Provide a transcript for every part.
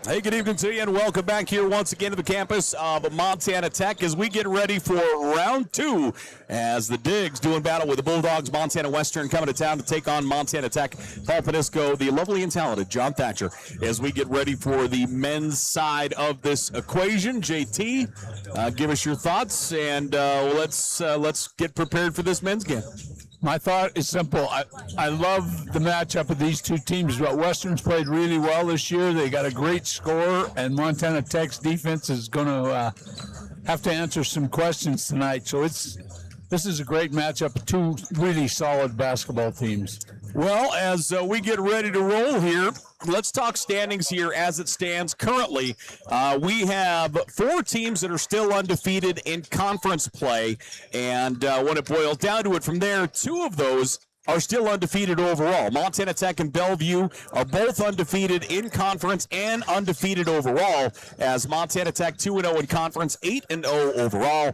Hey, good evening to you, and welcome back here once again to the campus of Montana Tech as we get ready for round two as the Digs doing battle with the Bulldogs. Montana Western coming to town to take on Montana Tech. Paul Panisco, the lovely and talented John Thatcher, as we get ready for the men's side of this equation. JT, give us your thoughts, and let's get prepared for this men's game. My thought is simple. I love the matchup of these two teams, but Western's played really well this year. They got a great score, and Montana Tech's defense is going to have to answer some questions tonight. So this is a great matchup of two really solid basketball teams. Well, as we get ready to roll here, let's talk standings here as it stands currently. We have four teams that are still undefeated in conference play, and when it boils down to it from there, two of those are still undefeated overall. Montana Tech and Bellevue are both undefeated in conference and undefeated overall, as Montana Tech 2-0 in conference, 8-0 overall.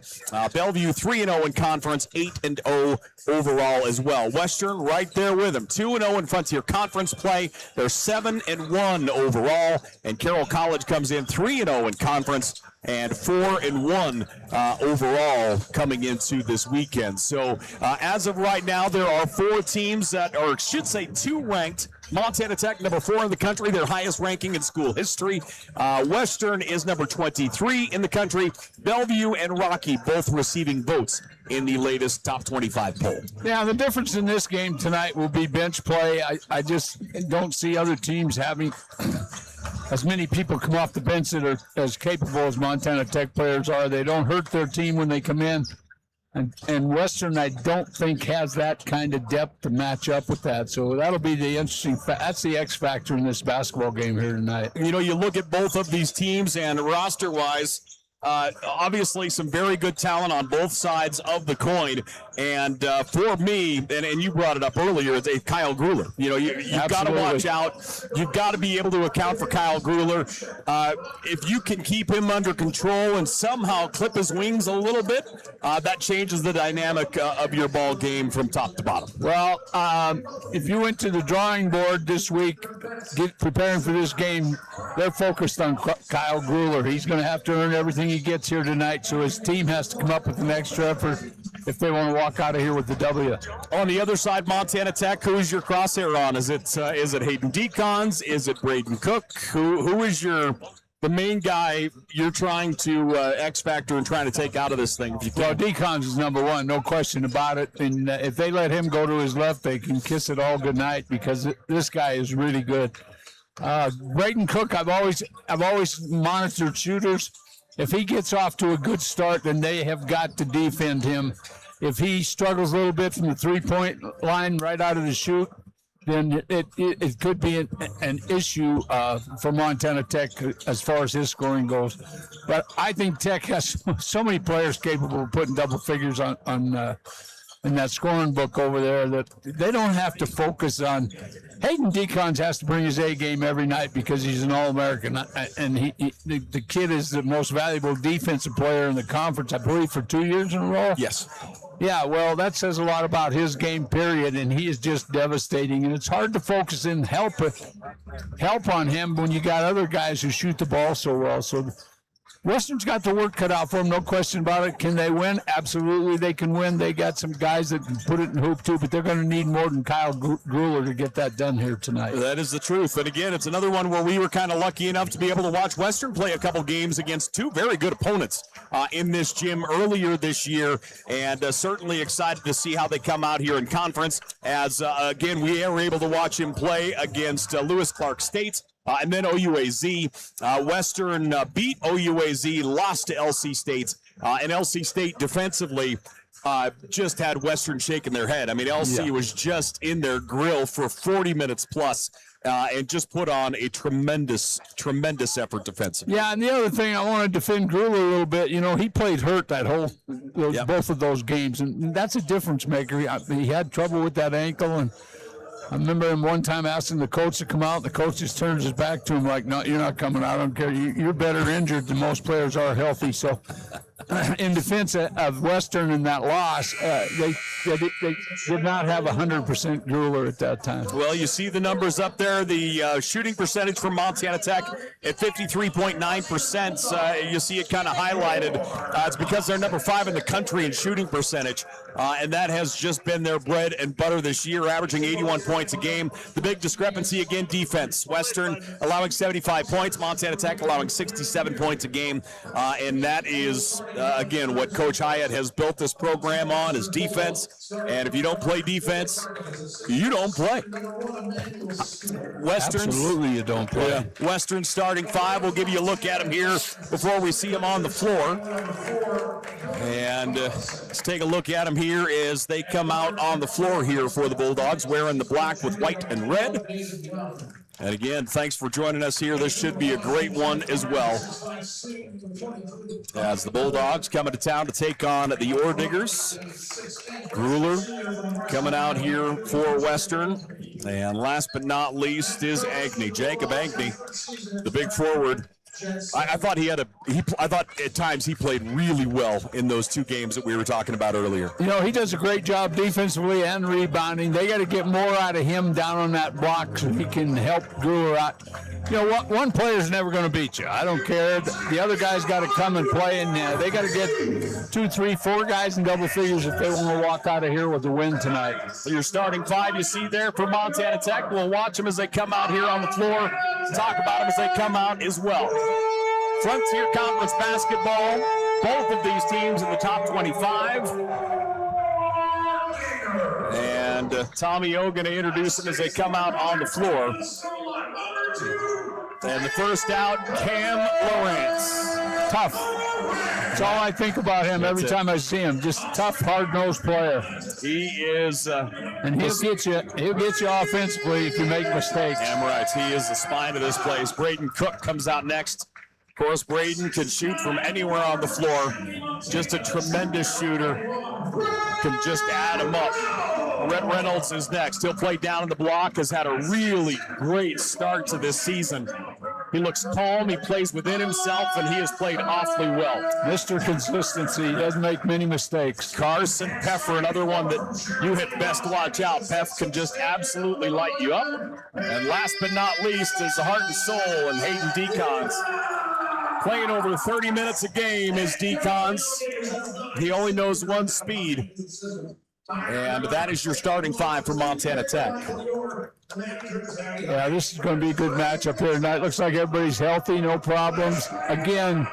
Bellevue 3-0 in conference, 8-0 overall as well. Western right there with them, 2-0 in Frontier Conference play. They're 7-1 overall, and Carroll College comes in 3-0 in conference and 4-1 overall coming into this weekend. So as of right now, there are four teams that are, should say, two ranked. Montana Tech, number 4 in the country, their highest ranking in school history. Western is number 23 in the country. Bellevue and Rocky both receiving votes in the latest top 25 poll. Yeah, the difference in this game tonight will be bench play. I just don't see other teams having as many people come off the bench that are as capable as Montana Tech players are. They don't hurt their team when they come in. And Western, I don't think, has that kind of depth to match up with that. So that'll be the interesting that's the X factor in this basketball game here tonight. You know, you look at both of these teams, and roster-wise, obviously some very good talent on both sides of the coin. And for me, and you brought it up earlier, it's Kyle Grueller. You know, you've got to watch out. You've got to be able to account for Kyle Grueller. If you can keep him under control and somehow clip his wings a little bit, that changes the dynamic of your ball game from top to bottom. Well, if you went to the drawing board this week, preparing for this game, they're focused on Kyle Grueller. He's going to have to earn everything he gets here tonight, so his team has to come up with an extra effort if they want to walk out of here with the W. On the other side, Montana Tech, who's your crosshair on? Is it Hayden Decons? Is it Braden Cook? Who is the main guy you're trying to X factor and trying to take out of this thing? Well, Decons is number one, no question about it. And if they let him go to his left, they can kiss it all goodnight because this guy is really good. Braden Cook, I've always monitored shooters. If he gets off to a good start, then they have got to defend him. If he struggles a little bit from the three-point line right out of the shoot, then it could be an issue for Montana Tech as far as his scoring goes. But I think Tech has so many players capable of putting double figures on in that scoring book over there that they don't have to focus on. Hayden Decons has to bring his A game every night because he's an All-American, and the kid is the most valuable defensive player in the conference, I believe, for 2 years in a row. Yes. Yeah, well, that says a lot about his game, period, and he is just devastating. And it's hard to focus and help on him when you got other guys who shoot the ball so well. So Western's got the work cut out for them, no question about it. Can they win? Absolutely, they can win. They got some guys that can put it in hoop, too, but they're going to need more than Kyle Grueller to get that done here tonight. That is the truth. And, again, it's another one where we were kind of lucky enough to be able to watch Western play a couple games against two very good opponents in this gym earlier this year, and certainly excited to see how they come out here in conference as, again, we are able to watch him play against Lewis Clark State. And then OUAZ. Western beat OUAZ, lost to LC State. And LC State defensively just had Western shaking their head. I mean, LC was just in their grill for 40 minutes plus and just put on a tremendous effort defensively. Yeah, and the other thing, I want to defend Grueller a little bit. You know, he played hurt that both of those games, and that's a difference maker. He had trouble with that ankle, and I remember him one time asking the coach to come out, and the coach just turns his back to him like, no, you're not coming out. I don't care. You're better injured than most players are healthy. So in defense of Western in that loss, they did not have 100% Grueller at that time. Well, you see the numbers up there. The shooting percentage for Montana Tech at 53.9%. You see it kind of highlighted. It's because they're number 5 in the country in shooting percentage, and that has just been their bread and butter this year, averaging 81 points a game. The big discrepancy, again, defense. Western allowing 75 points, Montana Tech allowing 67 points a game, and that is, again, what Coach Hyatt has built this program on is defense. And if you don't play defense, you don't play. Absolutely, you don't play. Yeah. Western starting 5. We'll give you a look at them here before we see them on the floor. And let's take a look at them here as they come out on the floor here for the Bulldogs, wearing the black with white and red. And again, thanks for joining us here. This should be a great one as well. As the Bulldogs coming to town to take on the Orediggers. Grueller coming out here for Western. And last but not least is Ankney. Jacob Ankney, the big forward. I thought I thought at times he played really well in those 2 games that we were talking about earlier. You know, he does a great job defensively and rebounding. They got to get more out of him down on that block so he can help Grueller out. You know what? One player's never going to beat you. I don't care. The other guys got to come and play, and they got to get 2, 3, 4 guys in double figures if they want to walk out of here with a win tonight. So your starting 5 you see there for Montana Tech. We'll watch them as they come out here on the floor. Talk about them as they come out as well. Frontier Conference basketball, both of these teams in the top 25. And Tommy O going to introduce them as they come out on the floor. And the first out, Cam Lawrence. Tough. That's all I think about him every time I see him. Just tough, hard-nosed player. He is. And he'll get you offensively if you make mistakes. Damn right. He is the spine of this place. Braden Cook comes out next. Of course, Braden can shoot from anywhere on the floor. Just a tremendous shooter. Can just add him up. Rhett Reynolds is next. He'll play down in the block. Has had a really great start to this season. He looks calm. He plays within himself, and he has played awfully well. Mr. Consistency. He doesn't make many mistakes. Carson Peffer, another one that you had best watch out. Peff can just absolutely light you up. And last but not least is the heart and soul and Hayden Decons. Playing over 30 minutes a game is Decons. He only knows one speed. And that is your starting 5 for Montana Tech. Yeah, this is going to be a good matchup here tonight. Looks like everybody's healthy, no problems. Again,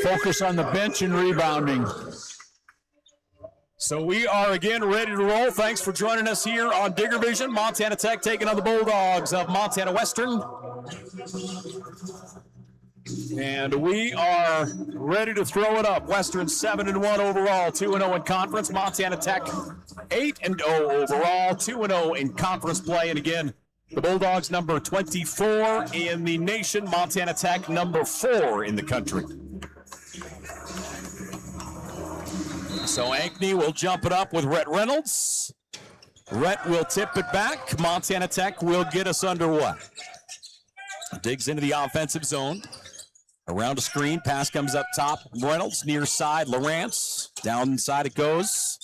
focus on the bench and rebounding. So we are again ready to roll. Thanks for joining us here on Digger Vision. Montana Tech taking on the Bulldogs of Montana Western. And we are ready to throw it up. Western 7-1 overall, 2-0 in conference. Montana Tech 8-0 overall, 2-0 in conference play. And again, the Bulldogs number 24 in the nation. Montana Tech number 4 in the country. So Ankney will jump it up with Rhett Reynolds. Rhett will tip it back. Montana Tech will get us underway. Digs into the offensive zone. Around a screen, pass comes up top. Reynolds, near side, Lawrence. Down inside it goes.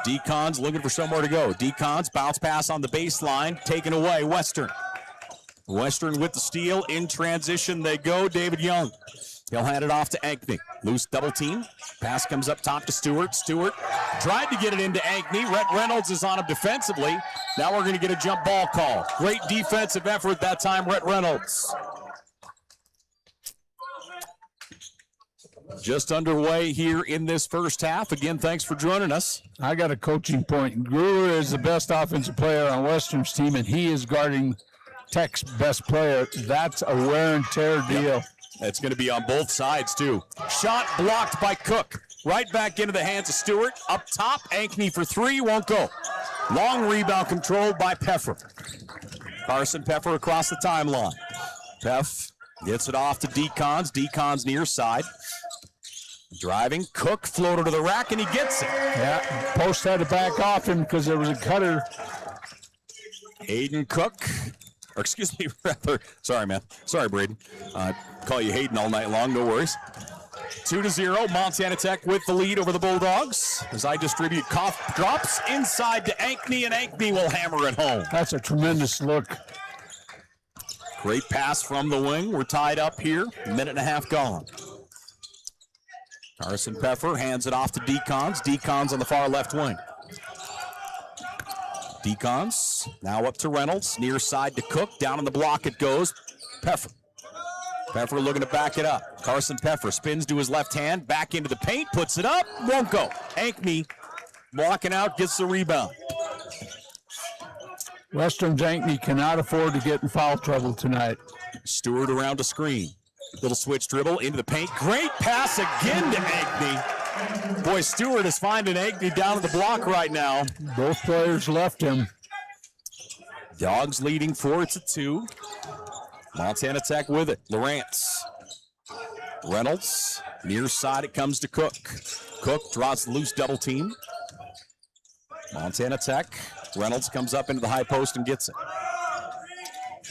Decons looking for somewhere to go. Decons, bounce pass on the baseline, taken away, Western. Western with the steal, in transition they go, David Young. He'll hand it off to Ankney. Loose double team. Pass comes up top to Stewart. Stewart tried to get it into Ankney. Rhett Reynolds is on him defensively. Now we're going to get a jump ball call. Great defensive effort that time, Rhett Reynolds. Just underway here in this first half. Again, thanks for joining us. I got a coaching point. Grueller is the best offensive player on Western's team, and he is guarding Tech's best player. That's a wear and tear deal. Yep. It's going to be on both sides, too. Shot blocked by Cook. Right back into the hands of Stewart. Up top, Ankney for 3, won't go. Long rebound controlled by Peffer. Carson Peffer across the timeline. Peff gets it off to Decons. Decons near side. Driving, Cook floated to the rack, and he gets it. Yeah, post had to back off him because there was a cutter. Hayden Cook, or excuse me, rather. Sorry, man. Sorry, Braden. Call you Hayden all night long, no worries. 2-0. Montana Tech with the lead over the Bulldogs. As I distribute cough drops inside to Ankney, and Ankney will hammer it home. That's a tremendous look. Great pass from the wing. We're tied up here. Minute and a half gone. Carson Peffer hands it off to Decons. Decons on the far left wing. Decons now up to Reynolds. Near side to Cook. Down on the block it goes. Peffer. Peffer looking to back it up. Carson Peffer spins to his left hand. Back into the paint. Puts it up. Won't go. Ankney blocking out. Gets the rebound. Western's Ankney cannot afford to get in foul trouble tonight. Stewart around a screen. Little switch dribble into the paint. Great pass again to Ankney. Boy, Stewart is finding Ankney down at the block right now. Both players left him. Dogs leading 4-2. Montana Tech with it. Lawrence. Reynolds. Near side it comes to Cook. Cook draws the loose double team. Montana Tech. Reynolds comes up into the high post and gets it.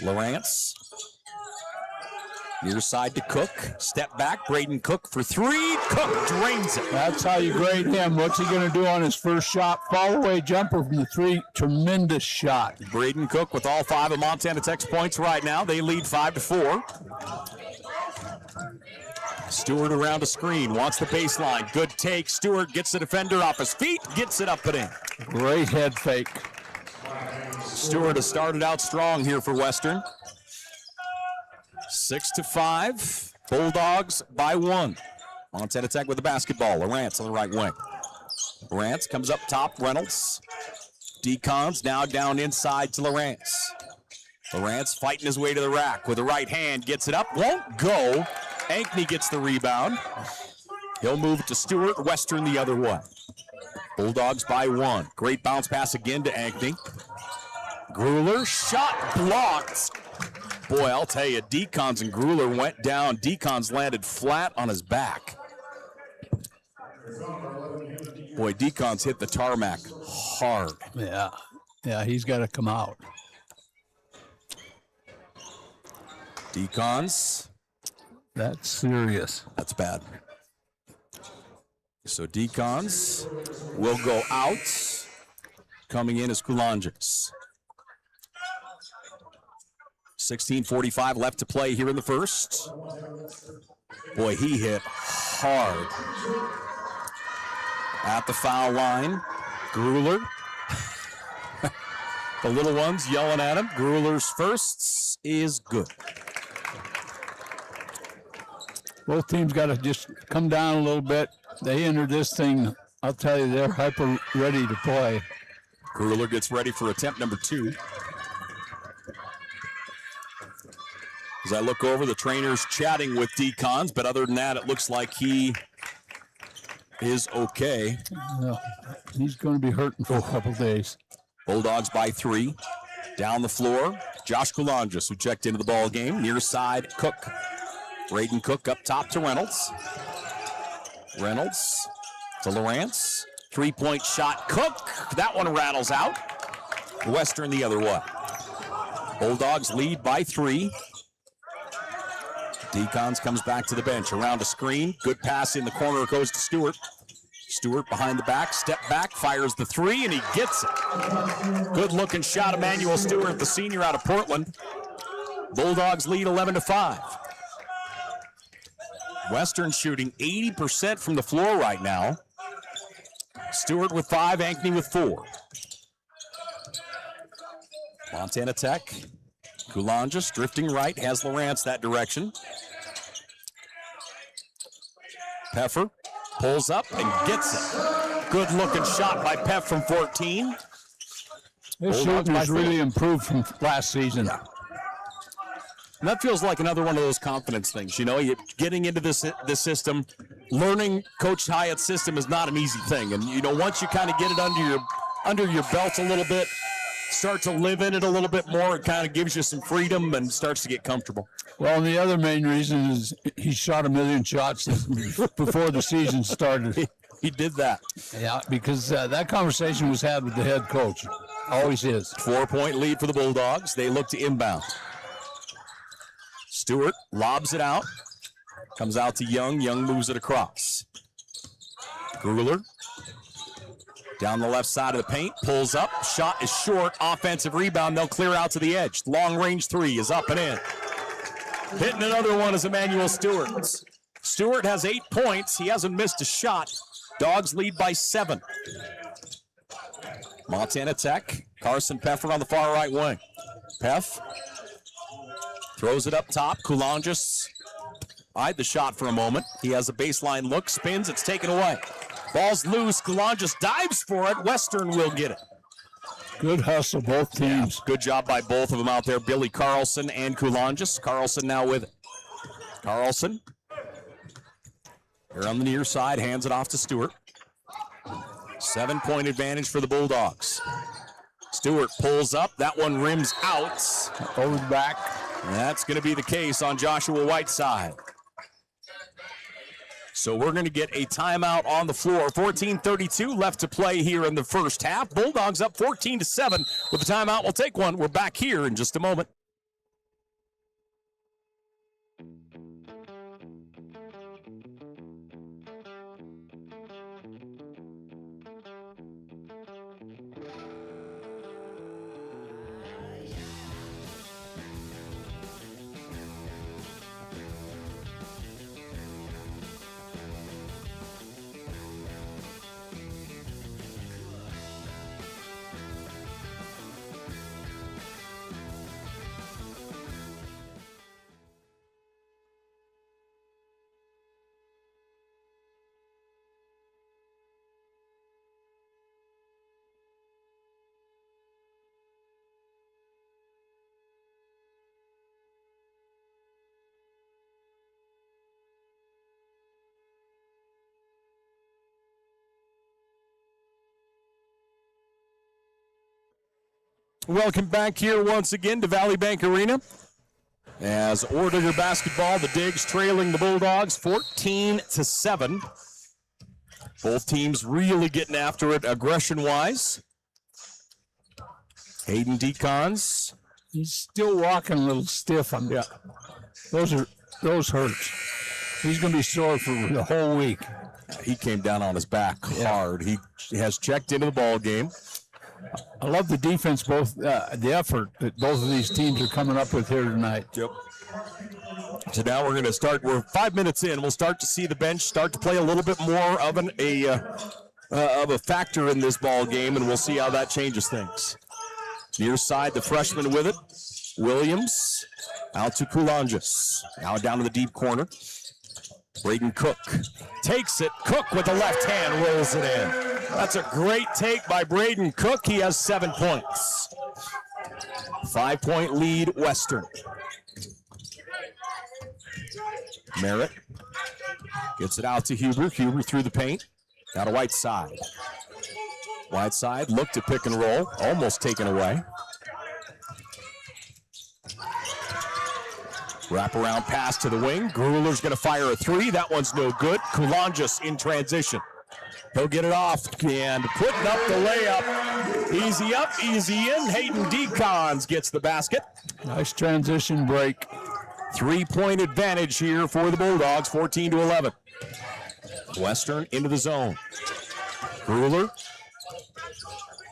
Lawrence. Near side to Cook. Step back. Braden Cook for three. Cook drains it. That's how you grade him. What's he going to do on his first shot? Fall away jumper from the three. Tremendous shot. Braden Cook with all 5 of Montana Tech's points right now. They lead 5-4. Stewart around a screen. Wants the baseline. Good take. Stewart gets the defender off his feet. Gets it up and in. Great head fake. Stewart has started out strong here for Western. 6-5. Bulldogs by 1. Montana Tech with the basketball. Lawrence on the right wing. Lawrence comes up top. Reynolds. Decons now down inside to Lawrence. Lawrence fighting his way to the rack with the right hand. Gets it up. Won't go. Ankney gets the rebound. He'll move it to Stewart. Western the other way. Bulldogs by 1. Great bounce pass again to Ankney. Gruler. Shot blocked. Boy, I'll tell you, Decons and Gruler went down. Decons landed flat on his back. Boy, Decons hit the tarmac hard. Yeah, he's got to come out. Decons. That's serious. That's bad. So Decons will go out. Coming in is Kulanjic. 16:45 left to play here in the first. Boy, he hit hard. At the foul line, Gruler. The little ones yelling at him. Gruler's first is good. Both teams got to just come down a little bit. They entered this thing, I'll tell you, they're hyper ready to play. Gruler gets ready for attempt number 2. As I look over, the trainer's chatting with Decons, but other than that, it looks like he is okay. He's going to be hurting for a couple days. Bulldogs by 3. Down the floor, Josh Kulanjic, who checked into the ball game. Near side, Cook. Braden Cook up top to Reynolds. Reynolds to Lawrence. 3-point shot, Cook. That one rattles out. Western the other way. Bulldogs lead by 3. Decons comes back to the bench. Around a screen. Good pass in the corner. It goes to Stewart. Stewart behind the back. Step back. Fires the 3, and he gets it. Good looking shot. Emmanuel Stewart, the senior out of Portland. Bulldogs lead 11-5. Western shooting 80% from the floor right now. Stewart with 5. Ankney with 4. Montana Tech. Kulanjic drifting right, has Lawrence that direction. Peffer pulls up and gets it. Good looking shot by Peff from 14. This shooting has really improved from last season. And that feels like another one of those confidence things. You know, you're getting into this system, learning Coach Hyatt's system is not an easy thing. And, you know, once you kind of get it under your belt a little bit, start to live in it a little bit more, it kind of gives you some freedom and starts to get comfortable. Well, and the other main reason is he shot 1 million shots before the season started. He did that. Yeah, because that conversation was had with the head coach. Always is. 4-point lead for the Bulldogs. They look to inbound. Stewart lobs it out. Comes out to Young. Young moves it across. Grueller down the left side of the paint. Pulls up. Shot is short. Offensive rebound. They'll clear out to the edge. Long range three is up and in. Hitting another one is Emmanuel Stewart. Stewart has 8 points. He hasn't missed a shot. Dogs lead by 7. Montana Tech. Carson Peffer on the far right wing. Peff throws it up top. Kulongas eyed the shot for a moment. He has a baseline look. Spins. It's taken away. Ball's loose. Kulongas dives for it. Western will get it. Good hustle, both teams. Yeah, good job by both of them out there, Billy Carlson and Kulongas. Carlson now with it. Carlson here on the near side, hands it off to Stewart. 7-point advantage for the Bulldogs. Stewart pulls up. That one rims out. Over the back. And that's going to be the case on Joshua Whiteside. So we're going to get a timeout on the floor. 14:32 left to play here in the first half. Bulldogs up 14-7 with the timeout. We'll take one. We're back here in just a moment. Welcome back here once again to Valley Bank Arena. As Orediggers basketball, the Digs trailing the Bulldogs 14-7. Both teams really getting after it aggression-wise. Hayden Decons. He's still walking a little stiff on that. Those hurts. He's going to be sore for the whole week. He came down on his back hard. He has checked into the ball game. I love the defense, both the effort that both of these teams are coming up with here tonight. Yep. So now we're going to start. We're 5 minutes in. We'll start to see the bench start to play a little bit more of a factor in this ball game, and we'll see how that changes things. Near side, the freshman with it. Williams out to Kulongas. Now down to the deep corner. Braden Cook takes it. Cook with the left hand rolls it in. That's a great take by Braden Cook. He has 7 points. 5-point lead, Western. Merritt gets it out to Huber. Huber through the paint. Now to Whiteside. Whiteside looked to pick and roll. Almost taken away. Wraparound pass to the wing. Grueller's going to fire a three. That one's no good. Kulongas in transition. He'll get it off and putting up the layup. Easy up, easy in. Hayden Decons gets the basket. Nice transition break. 3-point advantage here for the Bulldogs, 14-11. Western into the zone. Grueller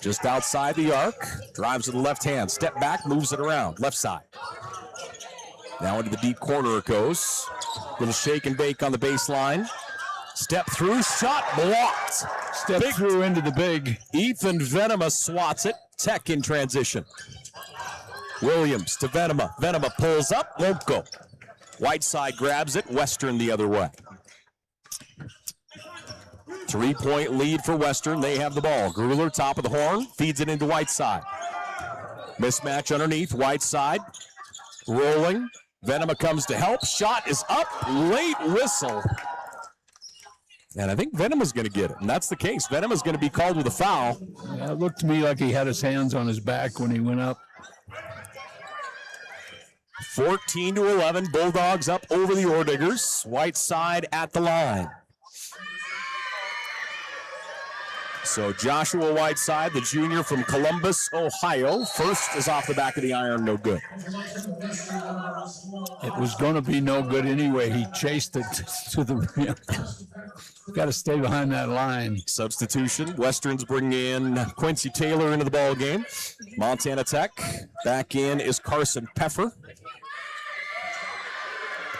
just outside the arc. Drives to the left hand. Step back, moves it around. Left side. Now into the deep corner it goes. Little shake and bake on the baseline. Step through, shot blocked. Step through into the big. Ethan Venema swats it. Tech in transition. Williams to Venema. Venema pulls up, won't go. Whiteside grabs it, Western the other way. 3-point lead for Western. They have the ball. Grueller, top of the horn, feeds it into Whiteside. Mismatch underneath, Whiteside rolling. Venema comes to help. Shot is up, late whistle. And I think Venema's going to get it, and that's the case. Venema's going to be called with a foul. Yeah, it looked to me like he had his hands on his back when he went up. 14-11, Bulldogs up over the Orediggers. Whiteside at the line. So Joshua Whiteside, the junior from Columbus, Ohio. First is off the back of the iron, no good. It was going to be no good anyway. He chased it to the rim. Got to stay behind that line. Substitution. Westerns bring in Quincy Taylor into the ball game. Montana Tech. Back in is Carson Peffer.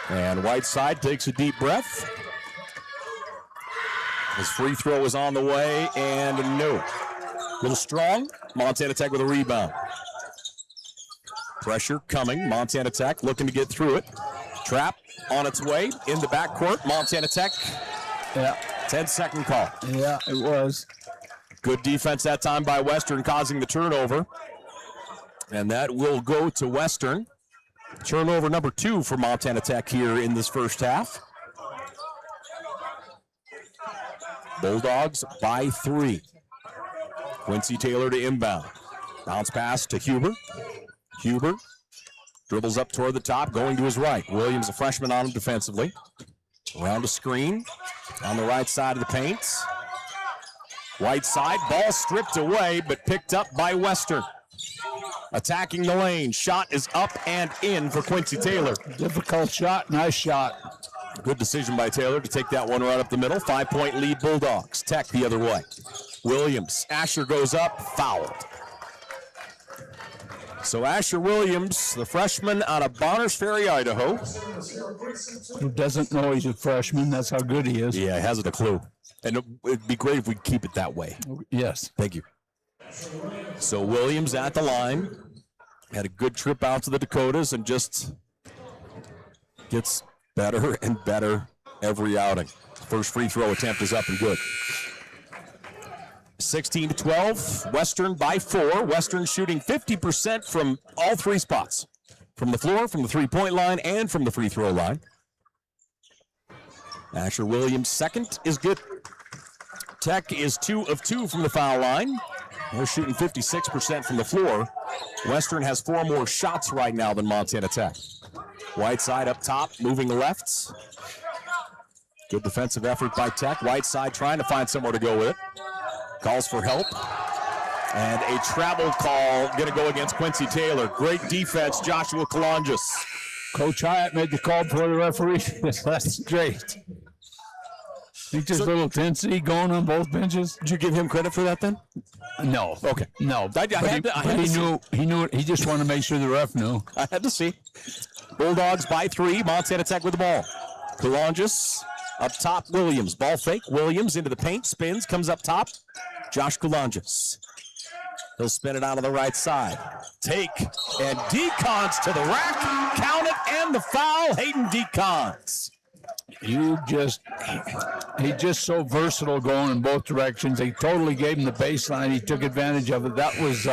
And Whiteside takes a deep breath. His free throw is on the way, and no. A little strong. Montana Tech with a rebound. Pressure coming. Montana Tech looking to get through it. Trap on its way in the backcourt. Montana Tech. Yeah. 10-second call. Yeah, it was. Good defense that time by Western, causing the turnover. And that will go to Western. Turnover number 2 for Montana Tech here in this first half. Bulldogs by 3. Quincy Taylor to inbound. Bounce pass to Huber. Huber dribbles up toward the top, going to his right. Williams, a freshman, on him defensively. Around a screen on the right side of the paint. Whiteside, ball stripped away, but picked up by Western. Attacking the lane. Shot is up and in for Quincy Taylor. Difficult shot, nice shot. Good decision by Taylor to take that one right up the middle. 5-point lead Bulldogs. Tech the other way. Williams. Asher goes up. Fouled. So Asher Williams, the freshman out of Bonners Ferry, Idaho. Who doesn't know he's a freshman. That's how good he is. Yeah, hasn't a clue. And it'd be great if we keep it that way. Yes. Thank you. So Williams at the line. Had a good trip out to the Dakotas and just gets better and better every outing. First free throw attempt is up and good. 16-12, Western by 4. Western shooting 50% from all 3 spots. From the floor, from the three-point line, and from the free throw line. Asher Williams' second is good. Tech is 2 of 2 from the foul line. They're shooting 56% from the floor. Western has 4 more shots right now than Montana Tech. Whiteside up top, moving left. Good defensive effort by Tech. Whiteside trying to find somewhere to go with it. Calls for help. And a travel call going to go against Quincy Taylor. Great defense, Joshua Kalonjis. Coach Hyatt made the call for the referee. That's great. Think there's a little intensity going on both benches. Did you give him credit for that then? No. Okay. No. He knew it. He just wanted to make sure the ref knew. I had to see. Bulldogs by 3. Montana Tech with the ball. Kalonjis up top. Williams. Ball fake. Williams into the paint. Spins. Comes up top. Josh Kalonjis. He'll spin it out on the right side. Take. And Decons to the rack. Count it. And the foul. Hayden Decons. He's just so versatile going in both directions. They totally gave him the baseline. He took advantage of it. That was,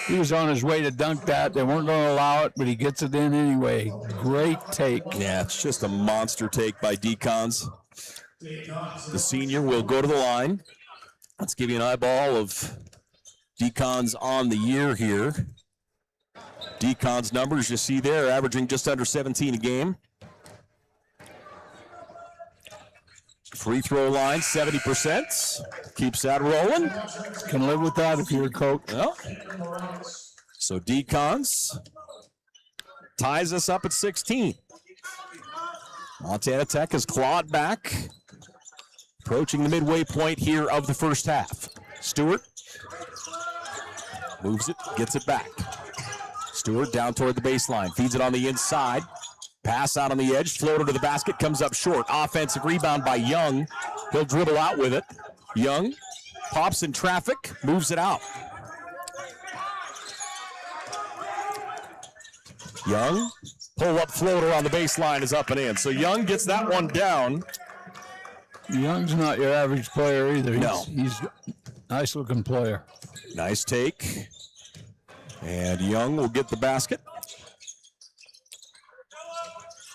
he was on his way to dunk that. They weren't going to allow it, but he gets it in anyway. Great take. Yeah, it's just a monster take by Decons. The senior will go to the line. Let's give you an eyeball of Decons on the year here. Decon's numbers you see there, averaging just under 17 a game. Free throw line, 70%. Keeps that rolling. Can live with that if you're a coach. Well, so Decons ties us up at 16. Montana Tech has clawed back, approaching the midway point here of the first half. Stewart moves it, gets it back. Stewart down toward the baseline, feeds it on the inside. Pass out on the edge, floater to the basket, comes up short. Offensive rebound by Young. He'll dribble out with it. Young pops in traffic, moves it out. Young, pull-up floater on the baseline is up and in. So Young gets that one down. Young's not your average player either. He's a nice-looking player. Nice take. And Young will get the basket.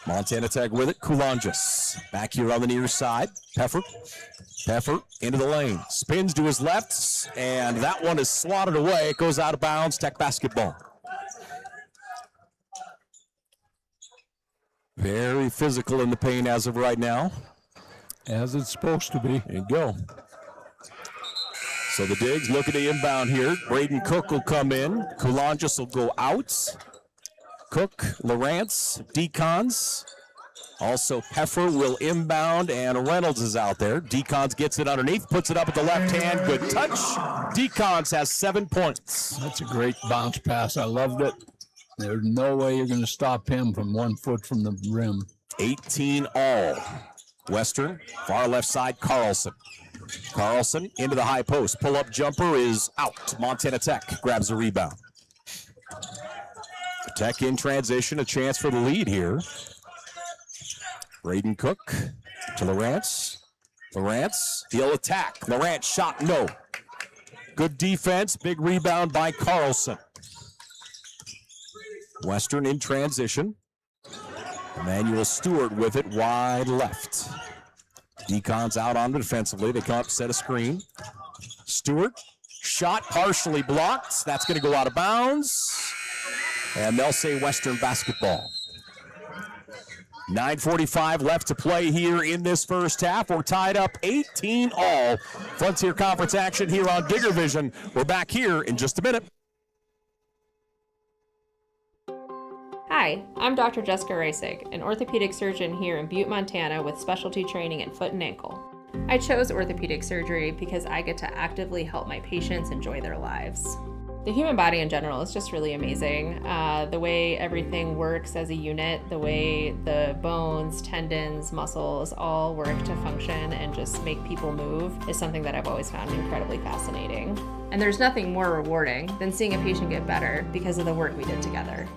Montana Tech with it. Kalonjis back here on the near side. Peffer into the lane. Spins to his left, and that one is swatted away. It goes out of bounds. Tech basketball. Very physical in the paint as of right now. As it's supposed to be. There you go. So the Digs looking to inbound here. Braden Cook will come in. Kulonjis will go out. Cook, Lawrence, Decons. Also, Peffer will inbound, and Reynolds is out there. Decons gets it underneath, puts it up at the left hand. Good touch. Decons has 7 points. That's a great bounce pass. I loved it. There's no way you're going to stop him from 1 foot from the rim. 18 all. Western, far left side, Carlson. Carlson into the high post. Pull-up jumper is out. Montana Tech grabs a rebound. Tech in transition, a chance for the lead here. Braden Cook to Lawrence. Lawrence, he'll attack. Lawrence shot, no. Good defense, big rebound by Carlson. Western in transition. Emmanuel Stewart with it wide left. Decon's out on defensively. They come up, set a screen. Stewart, shot partially blocked. That's going to go out of bounds. And they'll say Western basketball. 9:45 left to play here in this first half. We're tied up 18 all. Frontier Conference action here on Digger Vision. We're back here in just a minute. Hi, I'm Dr. Jessica Reisig, an orthopedic surgeon here in Butte, Montana with specialty training in foot and ankle. I chose orthopedic surgery because I get to actively help my patients enjoy their lives. The human body in general is just really amazing. The way everything works as a unit, the way the bones, tendons, muscles all work to function and just make people move is something that I've always found incredibly fascinating. And there's nothing more rewarding than seeing a patient get better because of the work we did together.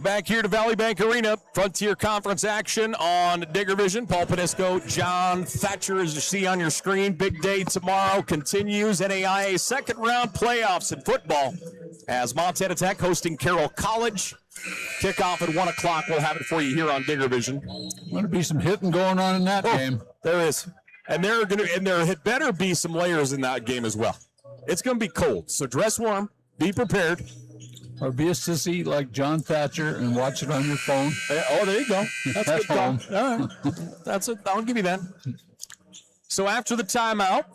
Back here to Valley Bank Arena, Frontier Conference action on Digger Vision. Paul Panisco, John Thatcher, as you see on your screen. Big day tomorrow continues. NAIA second round playoffs in football as Montana Tech hosting Carroll College. Kickoff at 1 o'clock. We'll have it for you here on Digger Vision. Going to be some hitting going on in that game. There is, and there had better be some layers in that game as well. It's going to be cold, so dress warm, be prepared. Or be a sissy like John Thatcher and watch it on your phone. Oh, there you go. That's a good call. home. All right. That's it. I'll give you that. So after the timeout,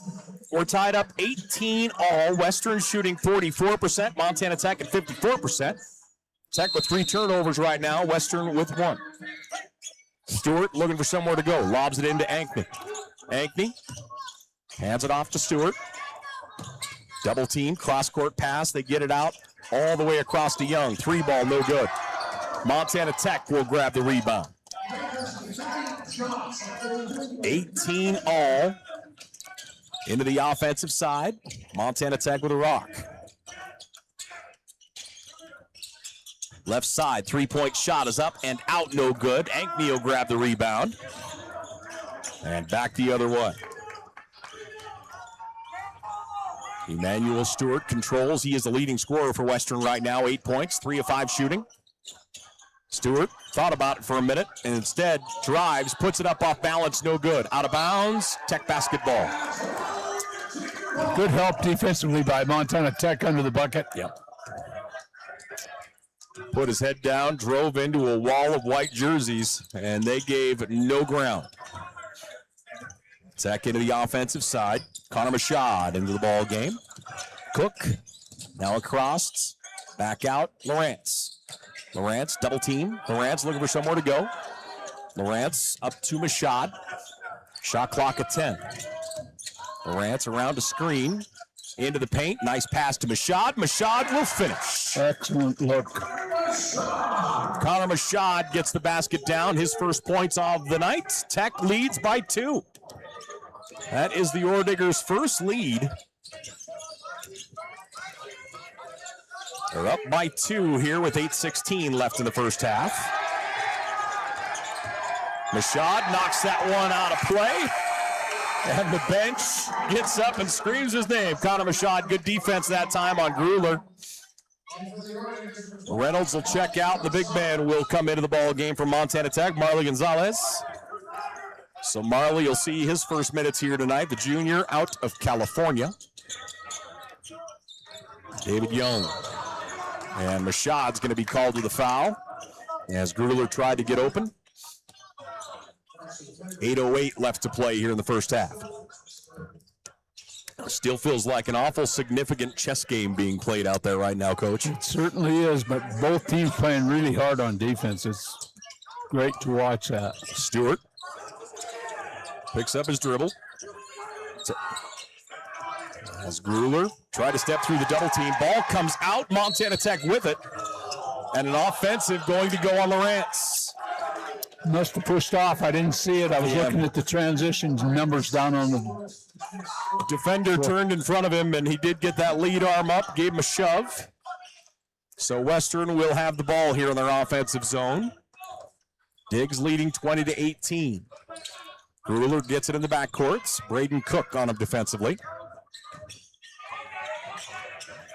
we're tied up 18 all. Western shooting 44%. Montana Tech at 54%. Tech with 3 turnovers right now. Western with 1. Stewart looking for somewhere to go. Lobs it into Ankney. Ankney hands it off to Stewart. Double team, cross-court pass. They get it out all the way across to Young. 3 ball, no good. Montana Tech will grab the rebound. 18 all into the offensive side. Montana Tech with a rock. Left side, 3-point shot is up and out, no good. Ankney will grab the rebound. And back the other way. Emmanuel Stewart controls. He is the leading scorer for Western right now. 8 points, 3 of 5 shooting. Stewart thought about it for a minute and instead drives, puts it up off balance, no good. Out of bounds, Tech basketball. Good help defensively by Montana Tech under the bucket. Yep. Put his head down, drove into a wall of white jerseys, and they gave no ground. Tech into the offensive side. Connor Mashad into the ball game. Cook now across, back out. Lawrence double team. Lawrence looking for somewhere to go. Lawrence up to Mashad. Shot clock at 10. Lawrence around the screen into the paint. Nice pass to Mashad. Mashad will finish. Excellent look. Connor Mashad gets the basket down. His first points of the night. Tech leads by 2. That is the Orediggers' first lead. They're up by 2 here with 8:16 left in the first half. Mashad knocks that one out of play. And the bench gets up and screams his name. Connor Mashad, good defense that time on Grueller. Reynolds will check out. The big man will come into the ball game from Montana Tech, Marley Gonzalez. So Marley will see his first minutes here tonight, the junior out of California. David Young And Mashad's going to be called to the foul as Grueller tried to get open. 8:08 left to play here in the first half. Still feels like an awful significant chess game being played out there right now, Coach. It certainly is, but both teams playing really hard on defense. It's great to watch that. Stewart picks up his dribble. As Grueller tried to step through the double team. Ball comes out, Montana Tech with it. And an offensive going to go on Lawrence. Must have pushed off. I didn't see it. I was looking at the transitions numbers down on the defender turned in front of him, and he did get that lead arm up, gave him a shove. So Western will have the ball here in their offensive zone. Diggs leading 20-18. Grueller gets it in the backcourts. Braden Cook on him defensively.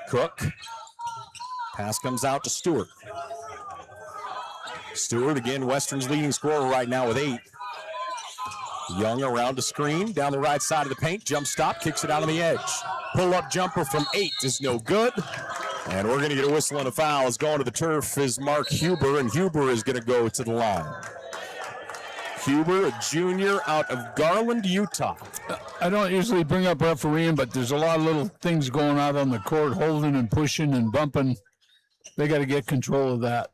Cook. Pass comes out to Stewart. Stewart, again, Western's leading scorer right now with 8. Young around the screen, down the right side of the paint, jump stop, kicks it out on the edge. Pull-up jumper from 8 is no good. And we're going to get a whistle and a foul. As going to the turf is Mark Huber, and Huber is going to go to the line. Huber, a junior out of Garland, Utah. I don't usually bring up refereeing, but there's a lot of little things going out on the court, holding and pushing and bumping. They got to get control of that.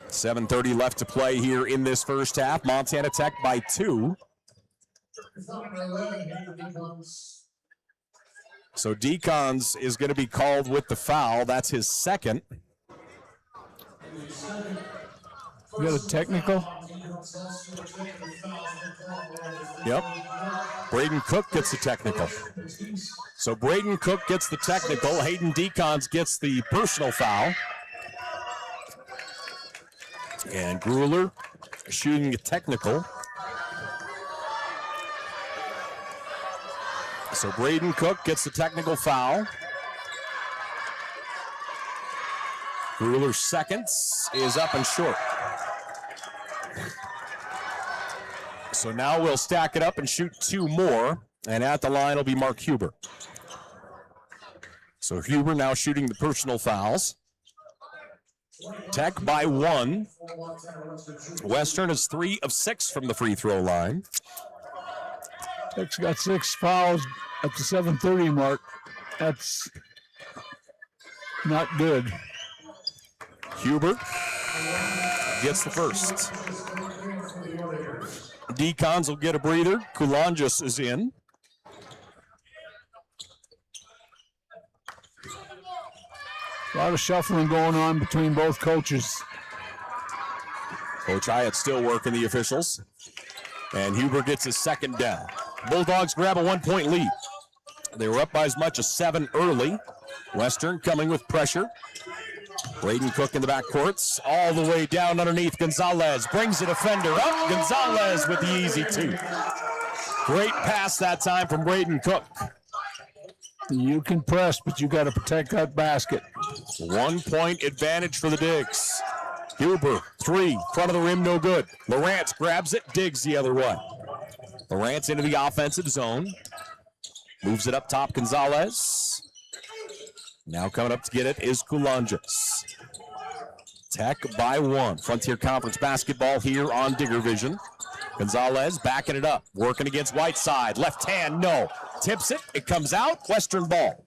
7:30 left to play here in this first half. Montana Tech by 2. So Decons is going to be called with the foul. That's his second. You got a technical? Yep. Braden Cook gets the technical. So Braden Cook gets the technical. Hayden Decons gets the personal foul. And Grueller shooting a technical. So Braden Cook gets the technical foul. Grueller's seconds is up and short. So now we'll stack it up and shoot 2 more. And at the line will be Mark Huber. So Huber now shooting the personal fouls. Tech by 1. Western is 3 of 6 from the free throw line. Tech's got 6 fouls at the 7:30 mark. That's not good. Huber gets the first. Decons will get a breather. Koulangas is in. A lot of shuffling going on between both coaches. Coach Hyatt still working the officials. And Huber gets his second down. Bulldogs grab a 1-point lead. They were up by as much as 7 early. Western coming with pressure. Braden Cook in the backcourts. All the way down underneath. Gonzalez brings the defender up. Gonzalez with the easy 2. Great pass that time from Braden Cook. You can press, but you got to protect that basket. 1-point advantage for the Digs. Huber, 3, front of the rim, no good. Lawrence grabs it, Diggs the other way. Lawrence into the offensive zone. Moves it up top, Gonzalez. Now coming up to get it is Koulangas. Tech by 1. Frontier Conference basketball here on Digger Vision. Gonzalez backing it up, working against Whiteside. Left hand, no. Tips it, it comes out, Western ball.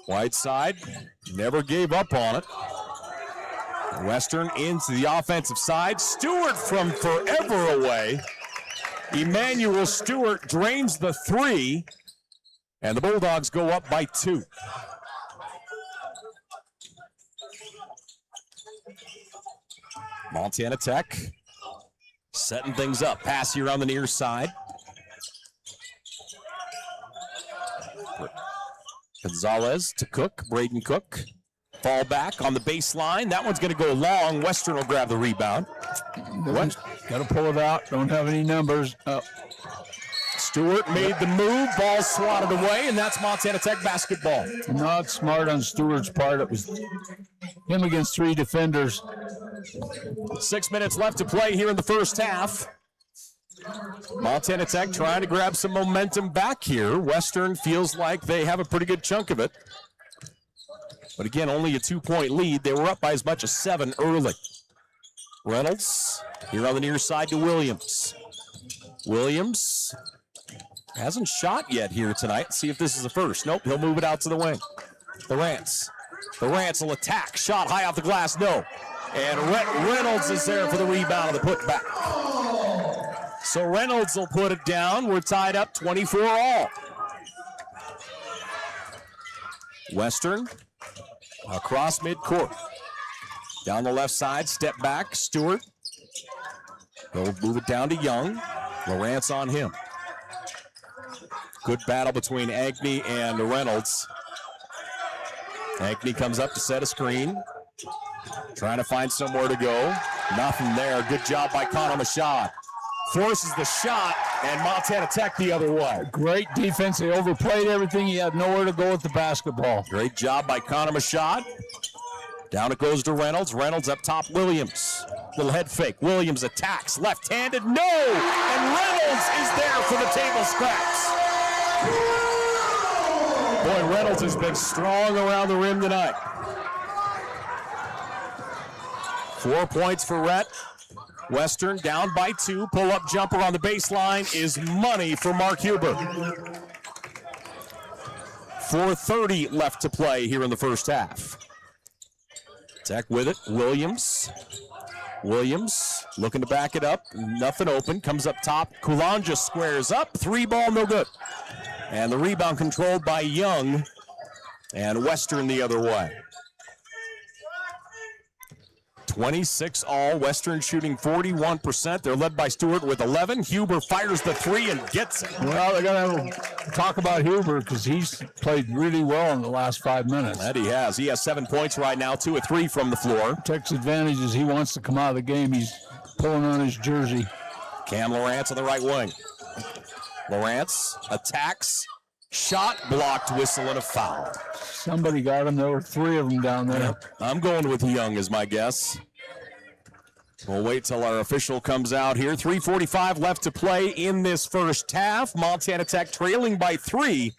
Whiteside never gave up on it. Western into the offensive side. Stewart from forever away. Emmanuel Stewart drains the 3, and the Bulldogs go up by 2. Montana Tech setting things up. Pass here on the near side. Gonzalez to Cook, Braden Cook. Fall back on the baseline. That one's going to go long. Western will grab the rebound. Got to pull it out. Don't have any numbers. Stewart made the move. Ball swatted away, and that's Montana Tech basketball. Not smart on Stewart's part. It was him against 3 defenders. 6 minutes left to play here in the first half. Montana Tech trying to grab some momentum back here. Western feels like they have a pretty good chunk of it. But again, only a 2-point lead. They were up by as much as 7 early. Reynolds here on the near side to Williams. Williams hasn't shot yet here tonight. Let's see if this is the first. Nope, he'll move it out to the wing. Lawrence will attack. Shot high off the glass, no. And Reynolds is there for the rebound of the putback. So Reynolds will put it down. We're tied up 24 all. Western across midcourt. Down the left side, step back, Stewart. He'll move it down to Young. Lawrence on him. Good battle between Agney and Reynolds. Agney comes up to set a screen. Trying to find somewhere to go. Nothing there. Good job by Connor Mashad. Forces the shot, and Montana Tech the other way. Great defense. They overplayed everything. He had nowhere to go with the basketball. Great job by Connor Mashad. Down it goes to Reynolds. Reynolds up top, Williams. Little head fake. Williams attacks, left-handed, no! And Reynolds is there for the table scraps. Boy, Reynolds has been strong around the rim tonight. 4 points for Rhett. Western down by 2. Pull-up jumper on the baseline is money for Mark Huber. 4:30 left to play here in the first half. Tech with it. Williams looking to back it up. Nothing open. Comes up top. Coulon just squares up. 3 ball, no good. And the rebound controlled by Young. And Western the other way. 26 all. Western shooting 41%. They're led by Stewart with 11. Huber fires the 3 and gets it. Well, they're going to talk about Huber because he's played really well in the last 5 minutes. That he has. He has 7 points right now, 2 of 3 from the floor. Tech's advantage is he wants to come out of the game. He's pulling on his jersey. Cam Lawrence on the right wing. Lawrence attacks. Shot blocked, whistle, and a foul. Somebody got him. There were 3 of them down there. I'm going with Young as my guess. We'll wait till our official comes out here. 3:45 left to play in this first half. Montana Tech trailing by 3.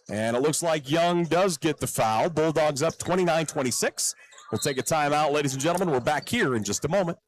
And it looks like Young does get the foul. Bulldogs up 29-26. We'll take a timeout, ladies and gentlemen. We're back here in just a moment.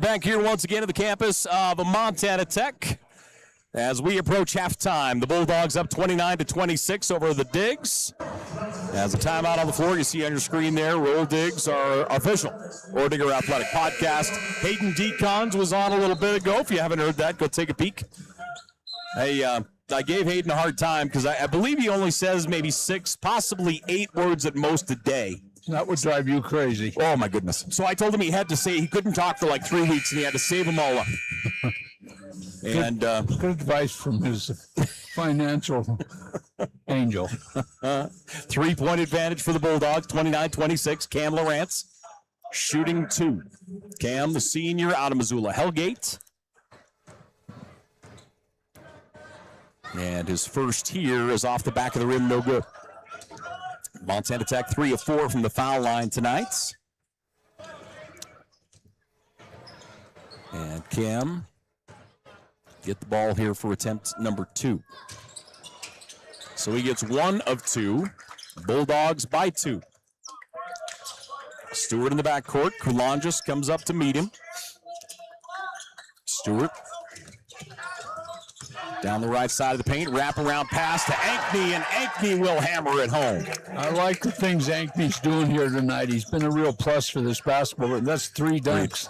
Back here once again at the campus of Montana Tech as we approach halftime. The Bulldogs up 29-26 over the Digs. As a timeout on the floor, you see on your screen there, Orediggers, our official Orediggers Athletic podcast. Hayden Decons was on a little bit ago. If you haven't heard that, go take a peek. Hey, I gave Hayden a hard time because I believe he only says maybe 6, possibly 8 words at most a day. That would drive you crazy. Oh, my goodness. So I told him he couldn't talk for like 3 weeks, and he had to save them all up. And good advice from his financial angel. 3-point advantage for the Bulldogs, 29-26. Cam Lawrence shooting 2. Cam, the senior, out of Missoula Hellgate. And his first here is off the back of the rim, no good. Montana Tech 3 of 4 from the foul line tonight. And Cam get the ball here for attempt number 2. So he gets 1 of 2. Bulldogs by 2. Stewart in the backcourt. Kulonjis comes up to meet him. Stewart down the right side of the paint, wraparound pass to Ankney, and Ankney will hammer it home. I like the things Ankney's doing here tonight. He's been a real plus for this basketball. That's 3 dunks.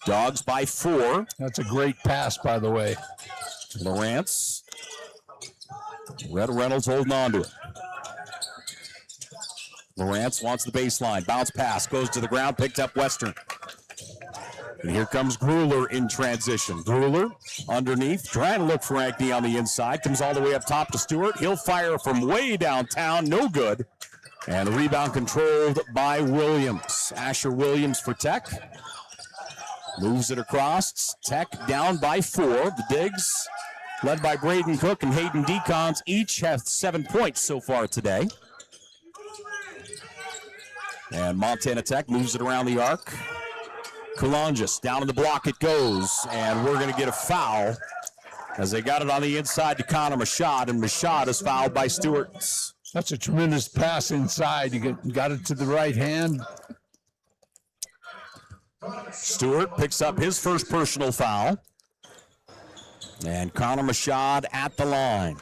Dogs by 4. That's a great pass, by the way. Lawrence. Red Reynolds holding on to it. Lawrence wants the baseline. Bounce pass. Goes to the ground. Picked up Western. And here comes Grueller in transition. Grueller underneath. Trying to look for Ankney on the inside. Comes all the way up top to Stewart. He'll fire from way downtown. No good. And the rebound controlled by Williams. Asher Williams for Tech. Moves it across. Tech down by 4. The Digs, led by Braden Cook and Hayden Decons, each have 7 points so far today. And Montana Tech moves it around the arc. Kulonjis down in the block it goes. And we're going to get a foul as they got it on the inside to Connor Mashad. And Mashad is fouled by Stewart. That's a tremendous pass inside. You got it to the right hand. Stewart picks up his first personal foul. And Connor Mashad at the line.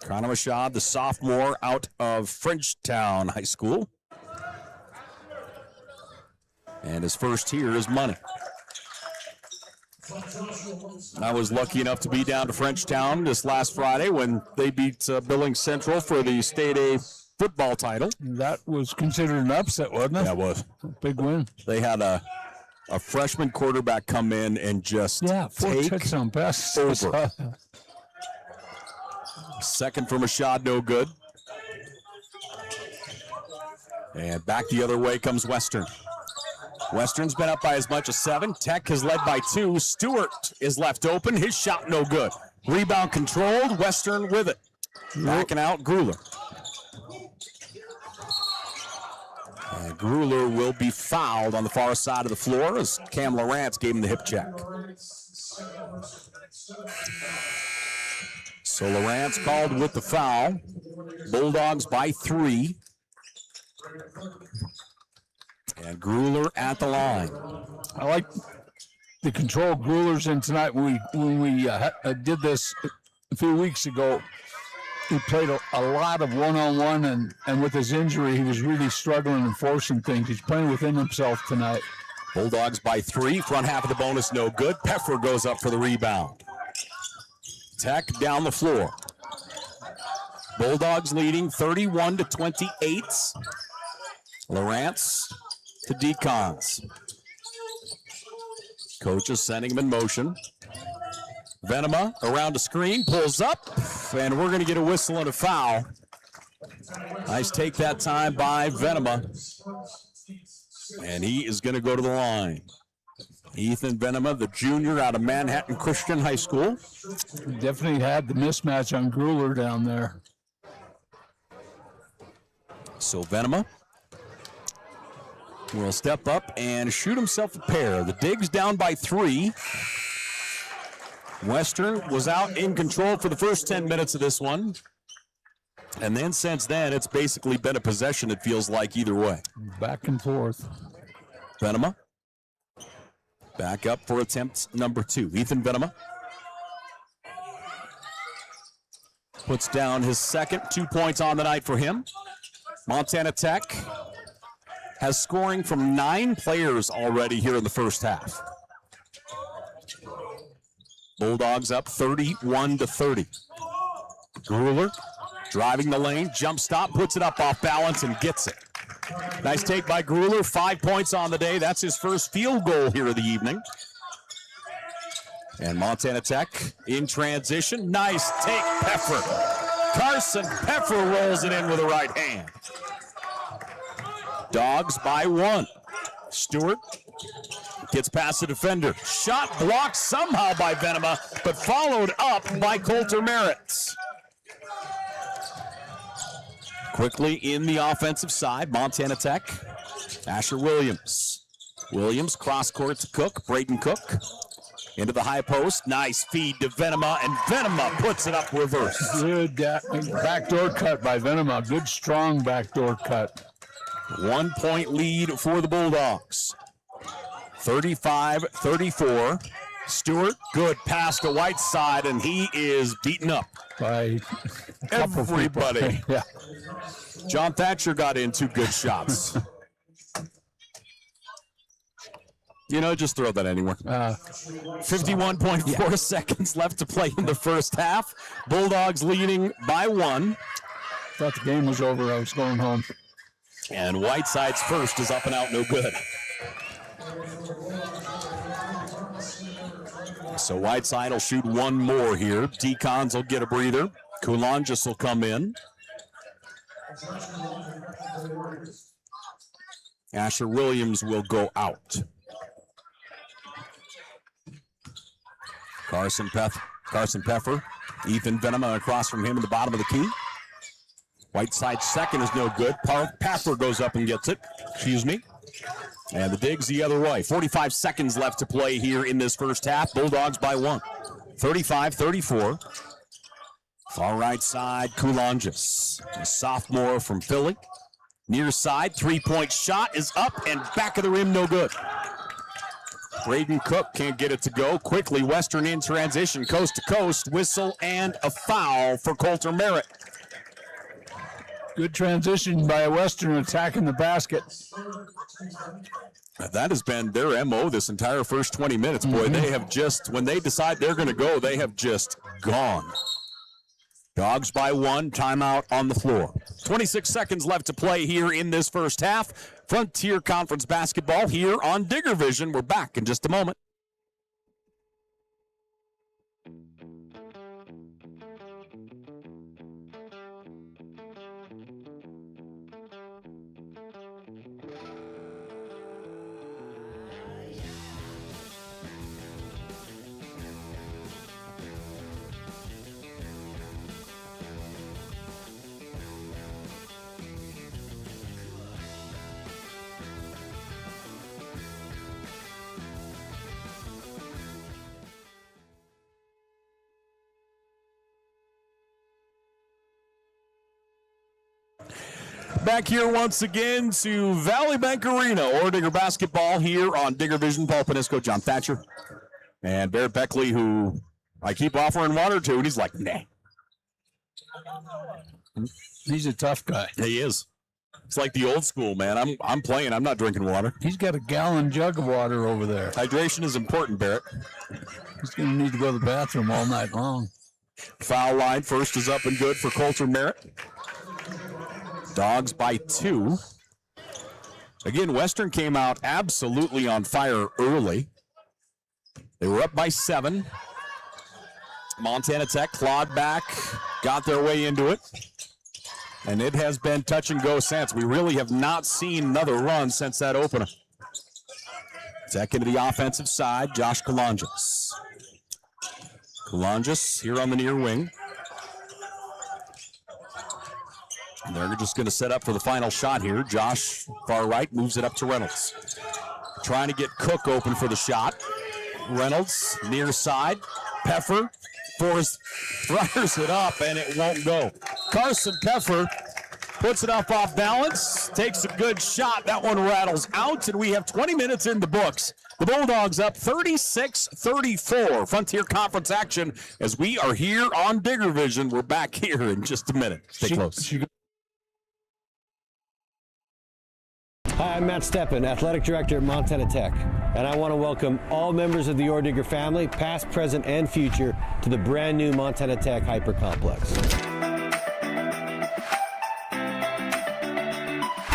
Connor Mashad, the sophomore out of Frenchtown High School. And his first here is money. I was lucky enough to be down to Frenchtown this last Friday when they beat Billings Central for the State A football title. That was considered an upset, wasn't it? That was. Big win. They had a freshman quarterback come in and just take touchdown passes over. Second from Mashad, no good. And back the other way comes Western. Western's been up by as much as 7. Tech has led by 2. Stewart is left open. His shot no good. Rebound controlled. Western with it. Backing out Grueller. And Grueller will be fouled on the far side of the floor as Cam Lawrence gave him the hip check. So Lawrence called with the foul. Bulldogs by 3. And Grueller at the line. I like the control Grueller's in tonight. When we did this a few weeks ago, he played a lot of one-on-one, and with his injury, he was really struggling and forcing things. He's playing within himself tonight. Bulldogs by 3. Front half of the bonus, no good. Peffer goes up for the rebound. Tech down the floor. Bulldogs leading 31-28. Lawrence to Decons. Coach is sending him in motion. Venema around the screen, pulls up, and we're going to get a whistle and a foul. Nice take that time by Venema. And he is going to go to the line. Ethan Venema, the junior out of Manhattan Christian High School. Definitely had the mismatch on Grueller down there. So Venema will step up and shoot himself a pair. The Digs down by 3. Western was out in control for the first 10 minutes of this one. And then since then, it's basically been a possession, it feels like, either way. Back and forth. Venema back up for attempt number 2. Ethan Venema puts down his second 2 points on the night for him. Montana Tech has scoring from 9 players already here in the first half. Bulldogs up 31-30. Grueller driving the lane, jump stop, puts it up off balance and gets it. Nice take by Grueller, 5 points on the day. That's his first field goal here of the evening. And Montana Tech in transition. Nice take, Peffer. Carson Peffer rolls it in with the right hand. Dogs by 1. Stewart gets past the defender. Shot blocked somehow by Venema, but followed up by Coulter Merritt. Quickly in the offensive side, Montana Tech. Asher Williams. Williams cross court to Cook. Braden Cook into the high post. Nice feed to Venema, and Venema puts it up reverse. Good backdoor cut by Venema. Good, strong backdoor cut. 1 point lead for the Bulldogs. 35-34. Stewart, good pass to Whiteside, and he is beaten up By everybody. Yeah. John Thatcher got in 2 good shots. You know, just throw that anywhere. 51.4 seconds left to play in the first half. Bulldogs leading by 1. Thought the game was over. I was going home. And Whiteside's first is up and out, no good. So Whiteside will shoot one more here. Decons will get a breather. Coulangis will come in. Asher Williams will go out. Carson Peffer, Ethan Venema across from him in the bottom of the key. Whiteside's second is no good. Peffer goes up and gets it. Excuse me. And the dig's the other way. 45 seconds left to play here in this first half. Bulldogs by 1. 35-34. Far right side, Coulangis, a sophomore from Philly. Near side, three-point shot is up and back of the rim, no good. Braden Cook can't get it to go. Quickly, Western in transition, coast to coast, whistle and a foul for Coulter Merritt. Good transition by Western attacking the basket. That has been their MO this entire first 20 minutes. Boy, they have just, when they decide they're going to go, they have just gone. Dogs by 1, timeout on the floor. 26 seconds left to play here in this first half. Frontier Conference basketball here on Digger Vision. We're back in just a moment. Back here once again to Valley Bank Arena, Orediggers basketball here on Digger Vision. Paul Panisco, John Thatcher, and Barrett Beckley, who I keep offering water to, and he's like, nah. He's a tough guy. He is. It's like the old school, man. I'm playing. I'm not drinking water. He's got a gallon jug of water over there. Hydration is important, Barrett. He's going to need to go to the bathroom all night long. Foul line first is up and good for Coulter Merritt. Dogs by 2. Again, Western came out absolutely on fire early. They were up by 7. Montana Tech clawed back, got their way into it. And it has been touch and go since. We really have not seen another run since that opener. Tech into the offensive side, Josh Coulangis. Coulangis here on the near wing. And they're just going to set up for the final shot here. Josh, far right, moves it up to Reynolds. Trying to get Cook open for the shot. Reynolds, near side. Peffer fires it up, and it won't go. Carson Peffer puts it up off balance, takes a good shot. That one rattles out, and we have 20 minutes in the books. The Bulldogs up 36-34. Frontier Conference action as we are here on Digger Vision. We're back here in just a minute. Stay close. Hi, I'm Matt Steppen, Athletic Director at Montana Tech, and I want to welcome all members of the Orediggers family, past, present, and future, to the brand new Montana Tech Hyper Complex.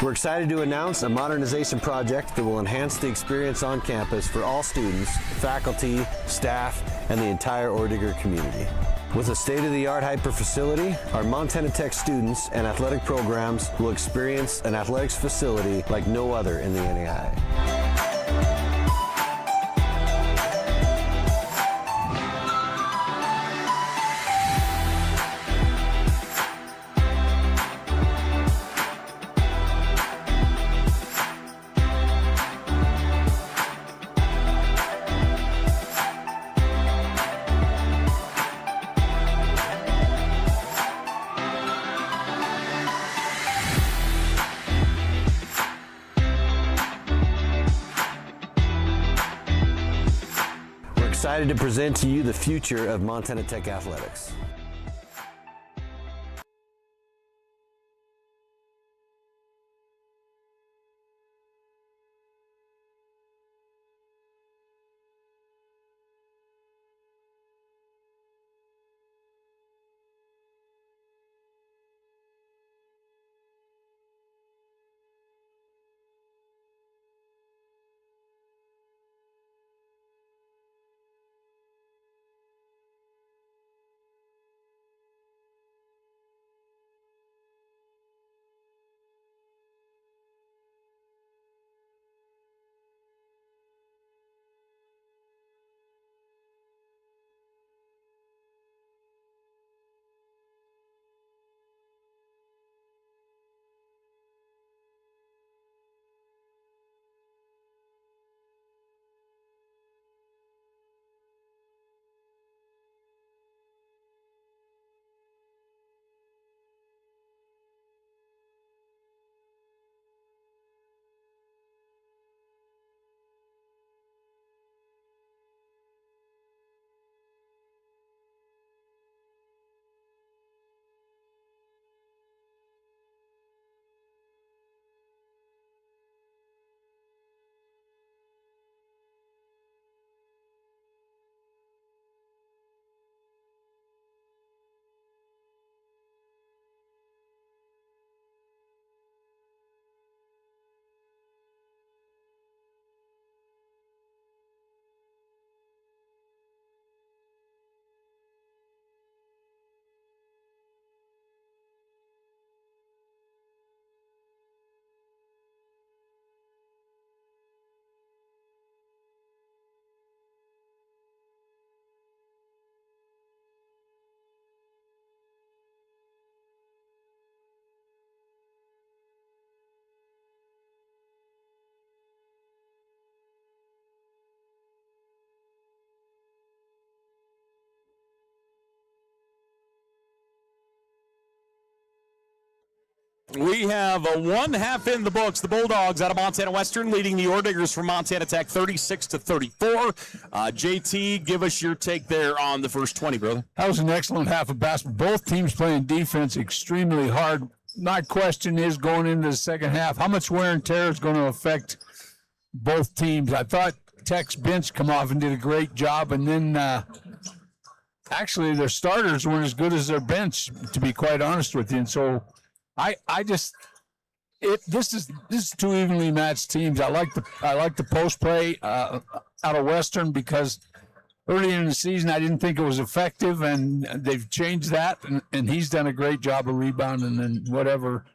We're excited to announce a modernization project that will enhance the experience on campus for all students, faculty, staff, and the entire Orediggers community. With a state-of-the-art hyper facility, our Montana Tech students and athletic programs will experience an athletics facility like no other in the NAIA. Excited to present to you the future of Montana Tech athletics. We have a 1/2 in the books. The Bulldogs out of Montana Western leading the Orediggers from Montana Tech 36-34. JT, give us your take there on the first 20, brother. That was an excellent half of basketball. Both teams playing defense extremely hard. My question is, going into the second half, how much wear and tear is going to affect both teams? I thought Tech's bench come off and did a great job, and then actually their starters weren't as good as their bench, to be quite honest with you. And so this is two evenly matched teams. I like the post play out of Western because early in the season I didn't think it was effective, and they've changed that, and he's done a great job of rebounding and whatever.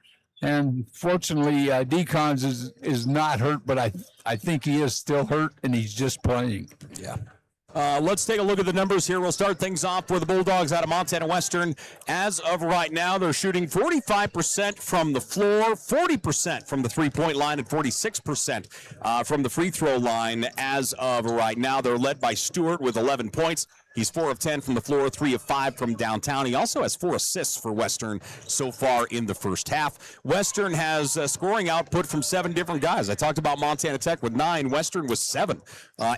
And fortunately, Decons is not hurt, but I think he is still hurt, and he's just playing. Yeah. Let's take a look at the numbers here. We'll start things off with the Bulldogs out of Montana Western. As of right now, they're shooting 45% from the floor, 40% from the three-point line, and 46% from the free throw line. As of right now, they're led by Stewart with 11 points. He's 4 of 10 from the floor, 3 of 5 from downtown. He also has 4 assists for Western so far in the first half. Western has scoring output from 7 different guys. I talked about Montana Tech with 9. Western was 7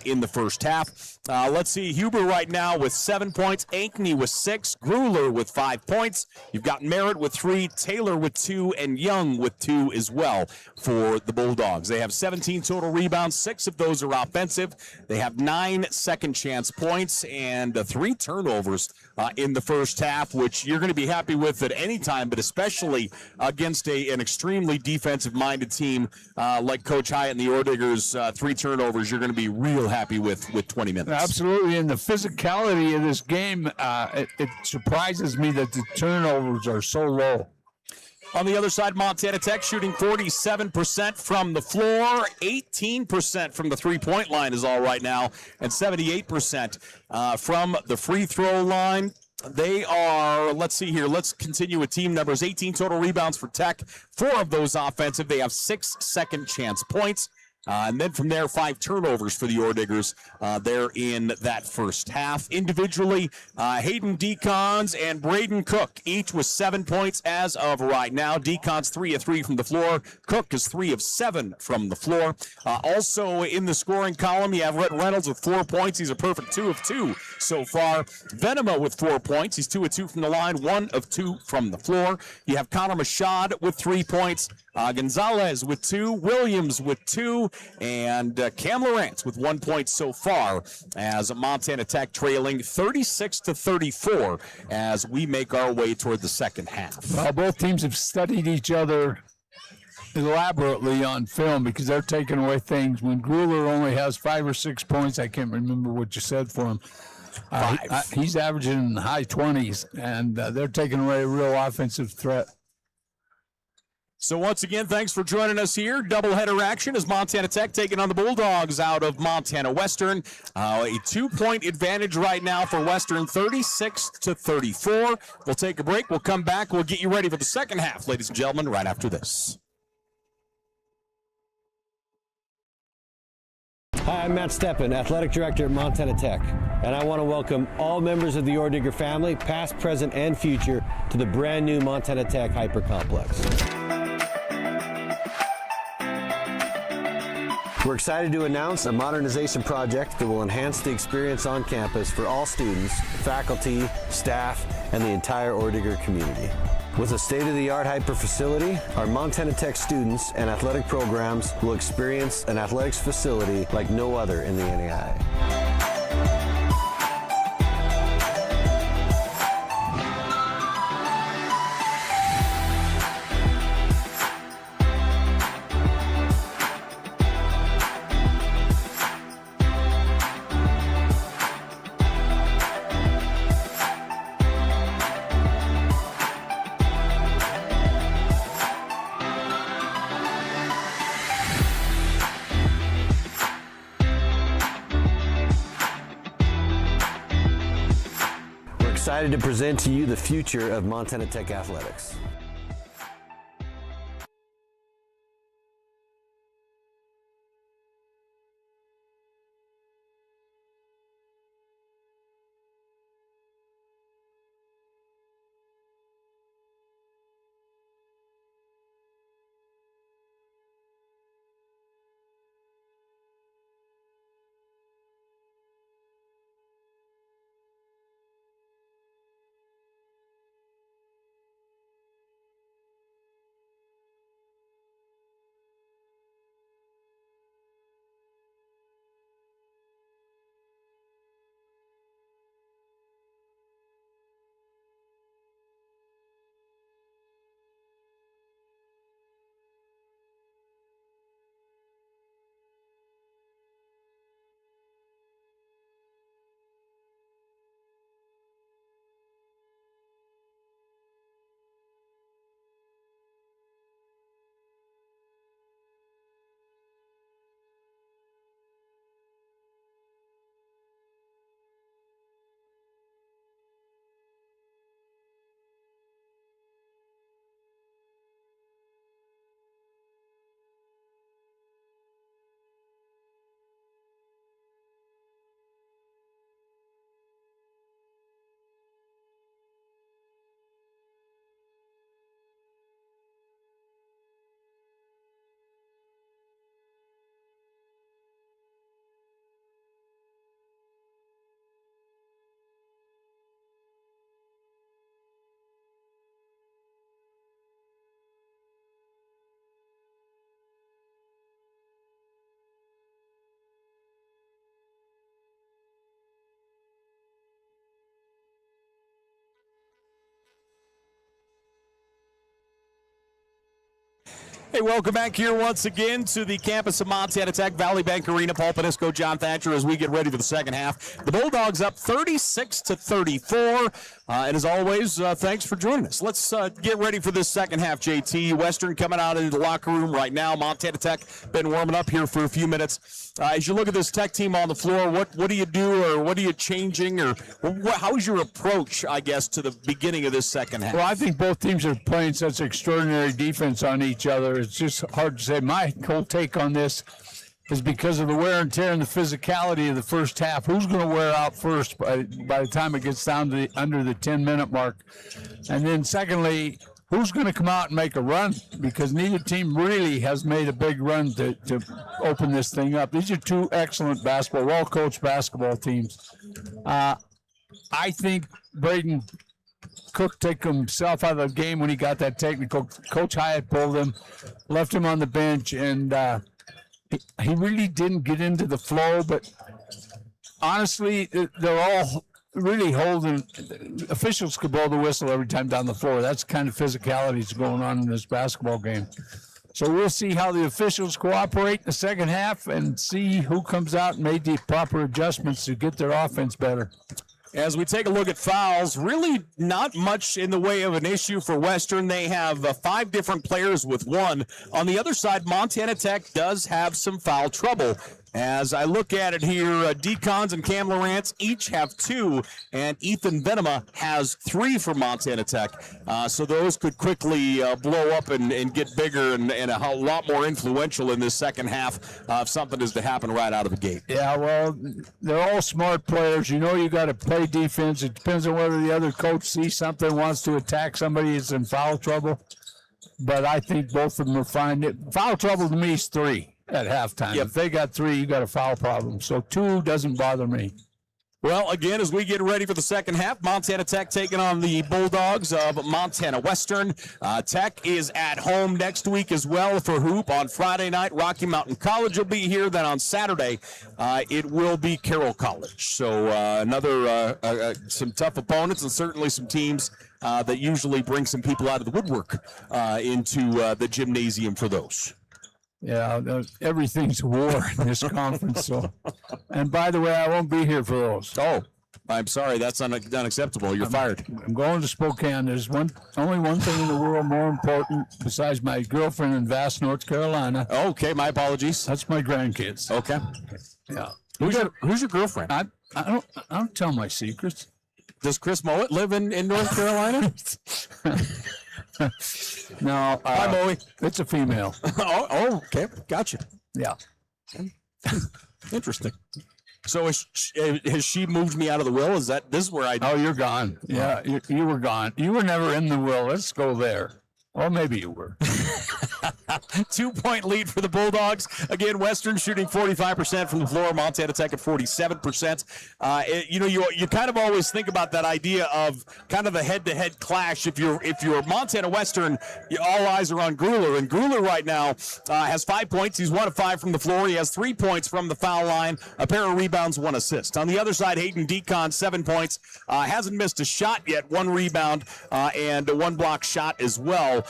in the first half. Let's see, Huber right now with 7 points, Ankney with 6, Grueller with 5 points. You've got Merritt with 3, Taylor with 2, and Young with 2 as well for the Bulldogs. They have 17 total rebounds. 6 of those are offensive. They have 9 second chance points and 3 turnovers in the first half, which you're going to be happy with at any time, but especially against an extremely defensive-minded team like Coach Hyatt and the Orediggers. 3 turnovers you're going to be real happy with 20 minutes. Absolutely, and the physicality of this game, it surprises me that the turnovers are so low. On the other side, Montana Tech shooting 47% from the floor, 18% from the three-point line is all right now, and 78% from the free throw line. They are, let's see here, let's continue with team numbers. 18 total rebounds for Tech, 4 of those offensive. They have 6 second chance points. And then from there, 5 turnovers for the Orediggers there in that first half. Individually, Hayden Decons and Braden Cook, each with 7 points as of right now. Decons 3 of 3 from the floor. Cook is 3 of 7 from the floor. Also in the scoring column, you have Rhett Reynolds with 4 points. He's a perfect 2 of 2 so far. Venema with 4 points. He's 2 of 2 from the line, 1 of 2 from the floor. You have Connor Machad with 3 points. Gonzalez with 2, Williams with 2, and Cam Lawrence with 1 point so far, as Montana Tech trailing 36-34 as we make our way toward the second half. Well, both teams have studied each other elaborately on film because they're taking away things. When Grueller only has 5 or 6 points, I can't remember what you said for him. 5. He's averaging in the high 20s, and they're taking away a real offensive threat. So once again, thanks for joining us here. Doubleheader action as Montana Tech taking on the Bulldogs out of Montana Western. A 2-point advantage right now for Western, 36-34. We'll take a break. We'll come back. We'll get you ready for the second half, ladies and gentlemen, right after this. Hi, I'm Matt Steppen, Athletic Director at Montana Tech, and I want to welcome all members of the Oredigger family, past, present, and future, to the brand new Montana Tech Hyper Complex. We're excited to announce a modernization project that will enhance the experience on campus for all students, faculty, staff, and the entire Orediggers community. With a state-of-the-art hyper facility, our Montana Tech students and athletic programs will experience an athletics facility like no other in the NAIA. Excited to present to you the future of Montana Tech athletics. Hey, welcome back here once again to the campus of Montana Tech, Valley Bank Arena. Paul Panisco, John Thatcher, as we get ready for the second half. The Bulldogs up 36-34. And as always, thanks for joining us. Let's get ready for this second half, JT. Western coming out into the locker room right now. Montana Tech been warming up here for a few minutes. As you look at this Tech team on the floor, what do you do, or what are you changing, or how's your approach, I guess, to the beginning of this second half? Well, I think both teams are playing such extraordinary defense on each other. It's just hard to say. My whole take on this is because of the wear and tear and the physicality of the first half. Who's going to wear out first by the time it gets down to under the 10-minute mark? And then secondly, who's going to come out and make a run? Because neither team really has made a big run to open this thing up. These are two excellent well-coached basketball teams. I think Braden Cook took himself out of the game when he got that technical. Coach Hyatt pulled him, left him on the bench, and he really didn't get into the flow. But honestly, they're all really holding. Officials could blow the whistle every time down the floor. That's the kind of physicality that's going on in this basketball game. So we'll see how the officials cooperate in the second half and see who comes out and made the proper adjustments to get their offense better. As we take a look at fouls, really not much in the way of an issue for Western. They have 5 different players with 1. On the other side, Montana Tech does have some foul trouble. As I look at it here, Decons and Cam Lawrence each have 2, and Ethan Venema has 3 for Montana Tech. So those could quickly blow up and get bigger and a lot more influential in this second half if something is to happen right out of the gate. Yeah, well, they're all smart players. You know you got to play defense. It depends on whether the other coach sees something, wants to attack somebody that's in foul trouble. But I think both of them are fine. Foul trouble to me is 3. At halftime. Yep. If they got 3, you got a foul problem. So 2 doesn't bother me. Well, again, as we get ready for the second half, Montana Tech taking on the Bulldogs of Montana Western. Tech is at home next week as well for hoop on Friday night. Rocky Mountain College will be here. Then on Saturday, it will be Carroll College. So another some tough opponents and certainly some teams that usually bring some people out of the woodwork into the gymnasium for those. Yeah, everything's war in this conference. So, and by the way, I won't be here for those. Oh, I'm sorry. That's unacceptable. You're fired. I'm going to Spokane. There's only one thing in the world more important besides my girlfriend in Vass, North Carolina. Okay, my apologies. That's my grandkids. Okay. Yeah. Who's your girlfriend? I don't tell my secrets. Does Chris Mowat live in North Carolina? No. Hi, Bowie. It's a female. Oh, okay. Gotcha. Yeah. Interesting. So has she moved me out of the will? This is where I... Oh, you're gone. Yeah, you were gone. You were never in the will. Let's go there. Well, maybe you were. 2-point lead for the Bulldogs. Again, Western shooting 45% from the floor. Montana Tech at 47%. You kind of always think about that idea of kind of a head-to-head clash. If you're Montana Western, all eyes are on Grueller, and Grueller right now has 5 points. He's 1 of 5 from the floor. He has 3 points from the foul line, a pair of rebounds, 1 assist. On the other side, Hayden Decon, 7 points, hasn't missed a shot yet, 1 rebound and a 1 block shot as well.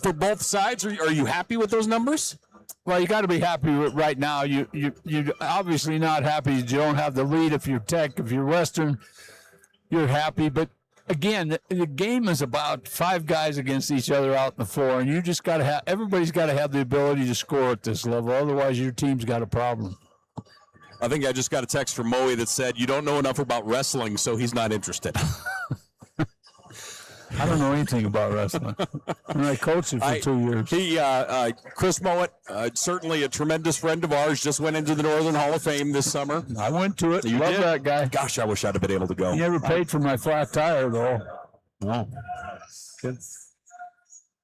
For both sides, are you happy with those numbers? Well, you got to be happy with right now. You're obviously not happy that you don't have the lead. If you're Tech, if you're Western, you're happy. But again, the game is about 5 guys against each other out on the floor, and you just got to have everybody's got to have the ability to score at this level. Otherwise, your team's got a problem. I think I just got a text from Moe that said you don't know enough about wrestling, so he's not interested. I don't know anything about wrestling. I coached it for 2 years. Chris Mowat, certainly a tremendous friend of ours, just went into the Northern Hall of Fame this summer. I went to it. You Love did? that guy. Gosh, I wish I'd have been able to go. He never paid for my flat tire, though. No.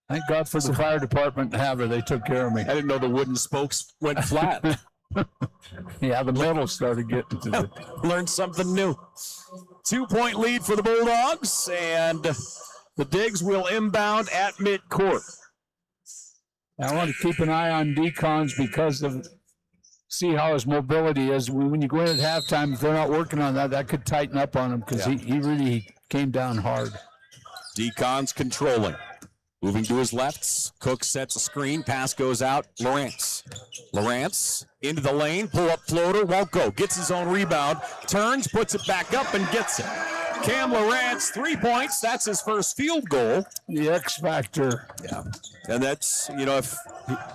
Thank God for the fire department in Havre. They took care of me. I didn't know the wooden spokes went flat. Yeah, the metal started getting to it. Learned something new. 2-point lead for the Bulldogs, and the Digs will inbound at midcourt. I want to keep an eye on Decons because of see how his mobility is. When you go in at halftime, if they're not working on that could tighten up on him because he really came down hard. Decon's controlling. Moving to his left, Cook sets a screen, pass goes out, Lawrence into the lane, pull-up floater, won't go, gets his own rebound, turns, puts it back up, and gets it. Cam Lawrence, 3 points, that's his first field goal. The X factor. Yeah, and that's, if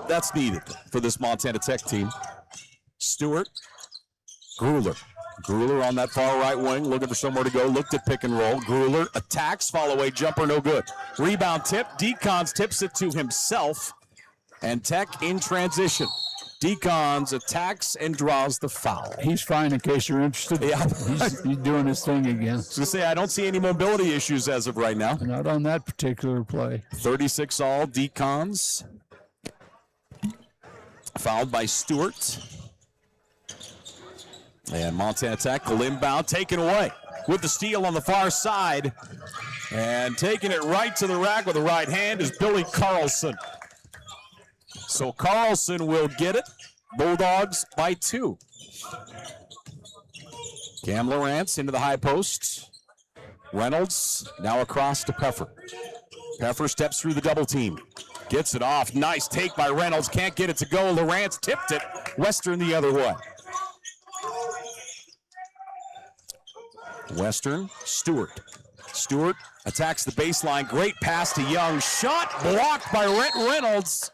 that's needed for this Montana Tech team. Stewart, Grueller on that far right wing, looking for somewhere to go, looked at pick and roll. Grueller attacks, fall away jumper, no good. Rebound tip, Decons tips it to himself, and Tech in transition. Decons attacks and draws the foul. He's fine in case you're interested. Yeah. He's doing his thing again. I was going to say, I don't see any mobility issues as of right now. Not on that particular play. 36 all, Decons. Fouled by Stewart. And Montana Tech, the inbound, taken away with the steal on the far side. And taking it right to the rack with the right hand is Billy Carlson. So Carlson will get it. Bulldogs by 2. Cam Lawrence into the high post. Reynolds now across to Peffer. Peffer steps through the double team. Gets it off. Nice take by Reynolds. Can't get it to go. Lawrence tipped it. Western the other way. Western, Stewart attacks the baseline. Great pass to Young. Shot blocked by Reynolds.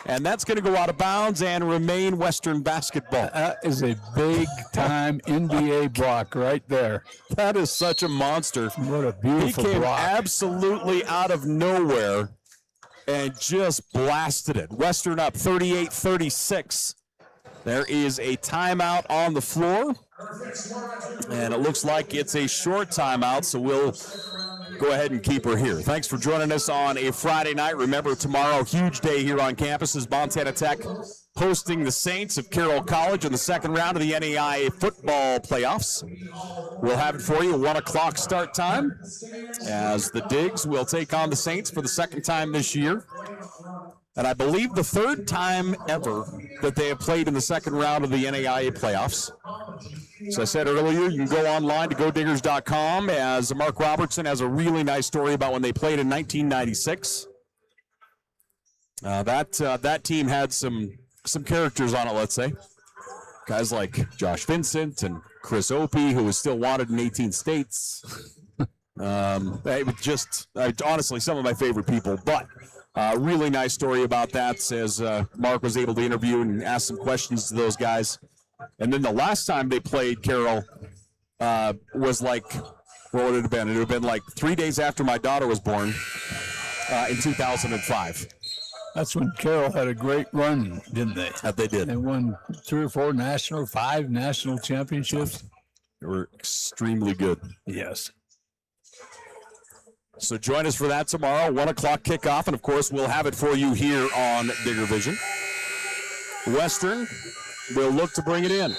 And that's going to go out of bounds and remain Western basketball. That is a big-time NBA block right there. That is such a monster. What a beautiful block. He came block. absolutely out of nowhere and just blasted it. Western up 38-36. There is a timeout on the floor. And it looks like it's a short timeout, so we'll go ahead and keep her here. Thanks for joining us on a Friday night. Remember, tomorrow, huge day here on campus is Montana Tech hosting the Saints of Carroll College in the second round of the NAIA football playoffs. We'll have it for you, 1 o'clock start time, as the Digs will take on the Saints for the second time this year. And I believe the third time ever that they have played in the second round of the NAIA playoffs. As I said earlier, you can go online to GoDiggers.com, as Mark Robertson has a really nice story about when they played in 1996. That team had some characters on it, let's say. Guys like Josh Vincent and Chris Opie, who was still wanted in 18 states. Honestly, some of my favorite people, but really nice story about that, as Mark was able to interview and ask some questions to those guys. And then the last time they played Carroll was like, what would it have been? It would have been like 3 days after my daughter was born in 2005. That's when Carroll had a great run, didn't they? They did. They won 3 or 4 5 national championships. They were extremely good. Yes. So join us for that tomorrow, 1 o'clock kickoff, and of course we'll have it for you here on Digger Vision. Western will look to bring it in.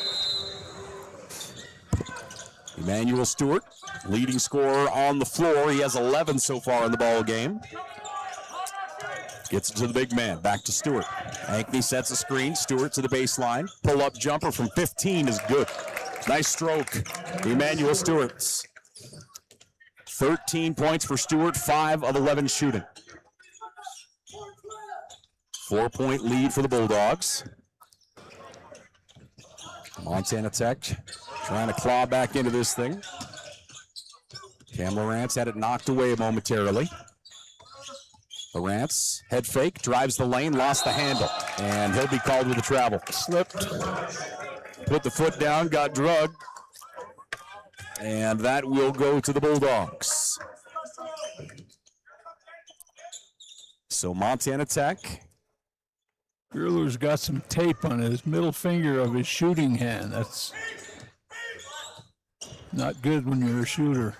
Emmanuel Stewart, leading scorer on the floor. He has 11 so far in the ball game. Gets it to the big man, back to Stewart. Ankney sets a screen, Stewart to the baseline. Pull-up jumper from 15 is good. Nice stroke, Emmanuel Stewart's. 13 points for Stewart, 5 of 11 shooting. 4-point lead for the Bulldogs. Montana Tech trying to claw back into this thing. Cam Lawrence had it knocked away momentarily. Lawrence, head fake, drives the lane, lost the handle, and he'll be called with a travel. Slipped, put the foot down, got drugged, and that will go to the Bulldogs. So Montana Tech. Grueller's got some tape on his middle finger of his shooting hand. That's not good when you're a shooter.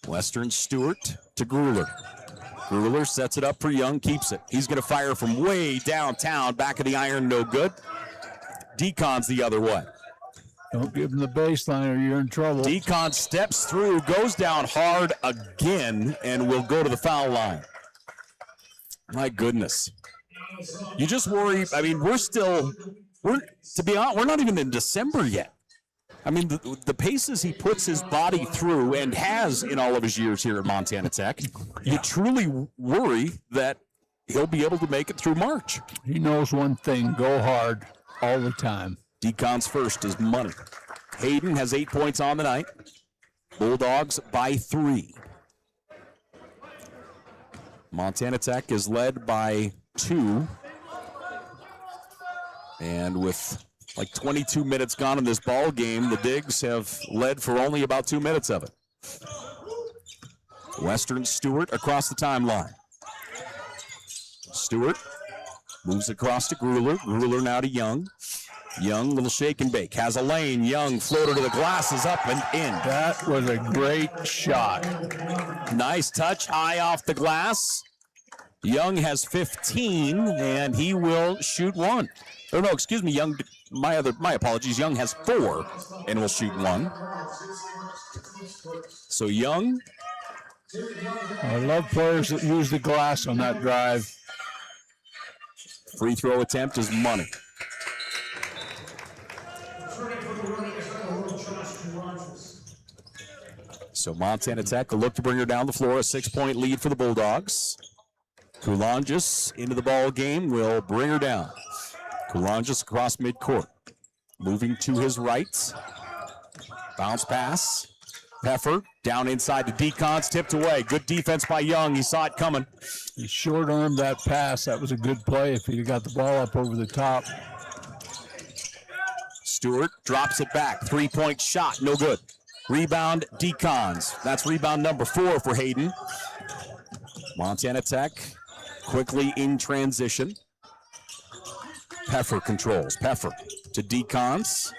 Western Stewart to Grueller. Grueller sets it up for Young, keeps it. He's going to fire from way downtown, back of the iron, no good. Decon's the other way. Don't give him the baseline or you're in trouble. Decon steps through, goes down hard again, and will go to the foul line. My goodness. You just worry. I mean, we're not even in December yet. I mean, the paces he puts his body through and has in all of his years here at Montana Tech, you truly worry that he'll be able to make it through March. He knows one thing, go hard all the time. Deacon's first is money. Hayden has 8 points on the night. Bulldogs by 3. Montana Tech is led by 2. And with like 22 minutes gone in this ball game, the Digs have led for only about 2 minutes of it. Western Stewart across the timeline. Stewart moves across to Grueller. Grueller now to Young. Young, little shake and bake. Has a lane. Young, floater to the glass, is up and in. That was a great shot. Nice touch, high off the glass. Young has 15, and he will shoot 1. Oh, no, excuse me, Young, my apologies. Young has 4 and will shoot 1. So Young. I love players that use the glass on that drive. Free throw attempt is money. So Montana Tech will look to bring her down the floor. A 6-point lead for the Bulldogs. Kulonjis into the ball game will bring her down. Kulonjis across midcourt. Moving to his right. Bounce pass. Peffer down inside to Deacons, tipped away. Good defense by Young. He saw it coming. He short-armed that pass. That was a good play if he'd got the ball up over the top. Stewart drops it back. 3-point shot, no good. Rebound, Deacons. That's rebound number 4 for Hayden. Montana Tech quickly in transition. Peffer controls. Peffer to Deacons.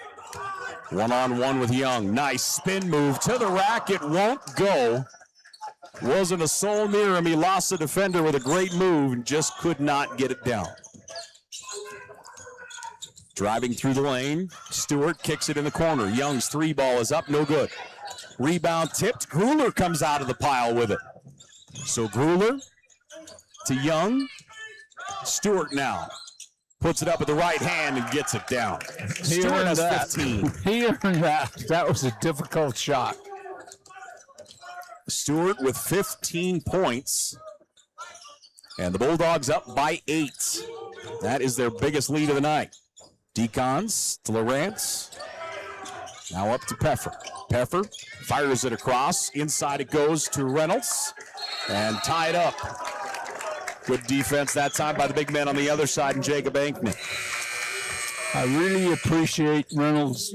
One-on-one with Young. Nice spin move to the rack. It won't go. Wasn't a soul near him. He lost the defender with a great move and just could not get it down. Driving through the lane. Stewart kicks it in the corner. Young's 3 ball is up. No good. Rebound tipped. Grueller comes out of the pile with it. So Grueller to Young. Stewart now. Puts it up with the right hand and gets it down. Stewart has 15. He earned that. That was a difficult shot. Stewart with 15 points. And the Bulldogs up by 8. That is their biggest lead of the night. Deacons to Lawrence. Now up to Peffer. Peffer fires it across. Inside it goes to Reynolds. And tied up. Good defense that time by the big man on the other side, and Jacob Ankman. I really appreciate Reynolds'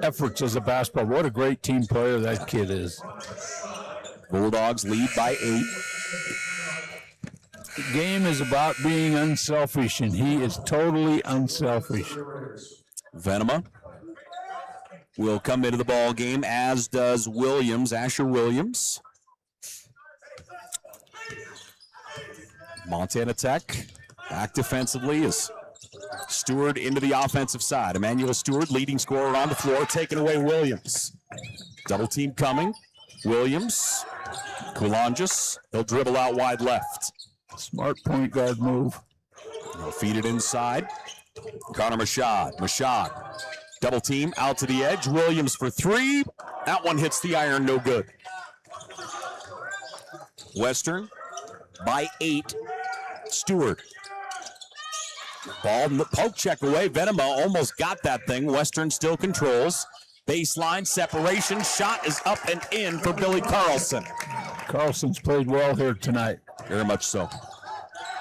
efforts as a basketball. What a great team player that kid is. Bulldogs lead by 8. The game is about being unselfish, and he is totally unselfish. Venema will come into the ball game, as does Williams, Asher Williams. Montana Tech back defensively is Stewart into the offensive side. Emmanuel Stewart, leading scorer on the floor, taking away Williams. Double team coming. Williams, Kulonjis, he'll dribble out wide left. Smart point guard move. He'll feed it inside. Connor Mashad. Mashad, double team out to the edge. Williams for 3. That one hits the iron, no good. Western by 8. Stewart. Ball, poke check away. Venema almost got that thing. Western still controls. Baseline separation. Shot is up and in for Billy Carlson. Carlson's played well here tonight. Very much so.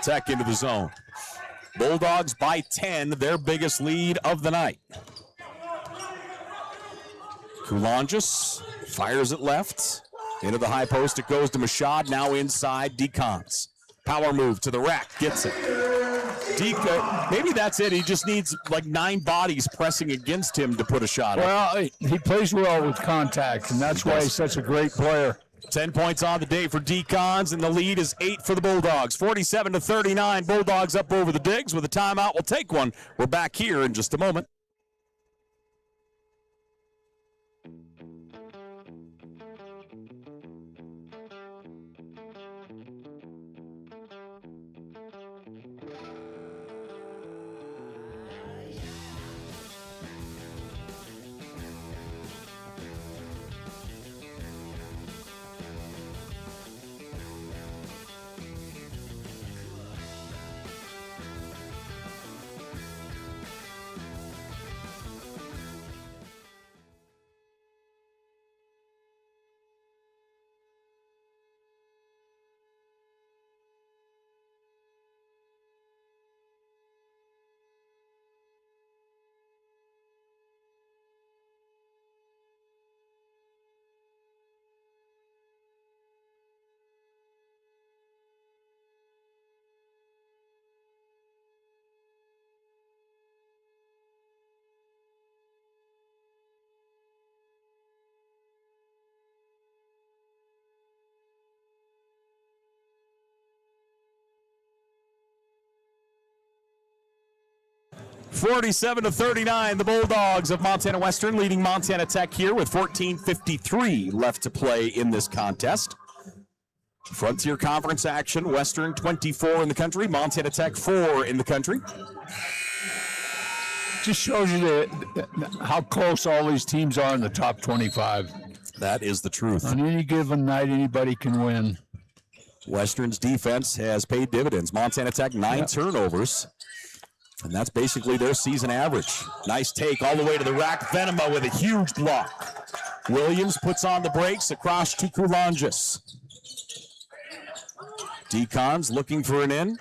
Tech into the zone. Bulldogs by 10, their biggest lead of the night. Kulonjis fires it left. Into the high post it goes to Mashad. Now inside, Deacons. Power move to the rack, gets it. Maybe that's it. He just needs like 9 bodies pressing against him to put a shot up. Well, he plays well with contact, and that's why he's such a great player. 10 points on the day for Deacons, and the lead is 8 for the Bulldogs. 47-39, Bulldogs up over the Digs with a timeout. We'll take one. We're back here in just a moment. 47-39, the Bulldogs of Montana Western leading Montana Tech here with 14:53 left to play in this contest. Frontier Conference action, Western 24 in the country, Montana Tech 4 in the country. Just shows you how close all these teams are in the top 25. That is the truth. On any given night, anybody can win. Western's defense has paid dividends. Montana Tech 9 turnovers. And that's basically their season average. Nice take all the way to the rack. Venema with a huge block. Williams puts on the brakes across to Kulonjis. Decons looking for an in.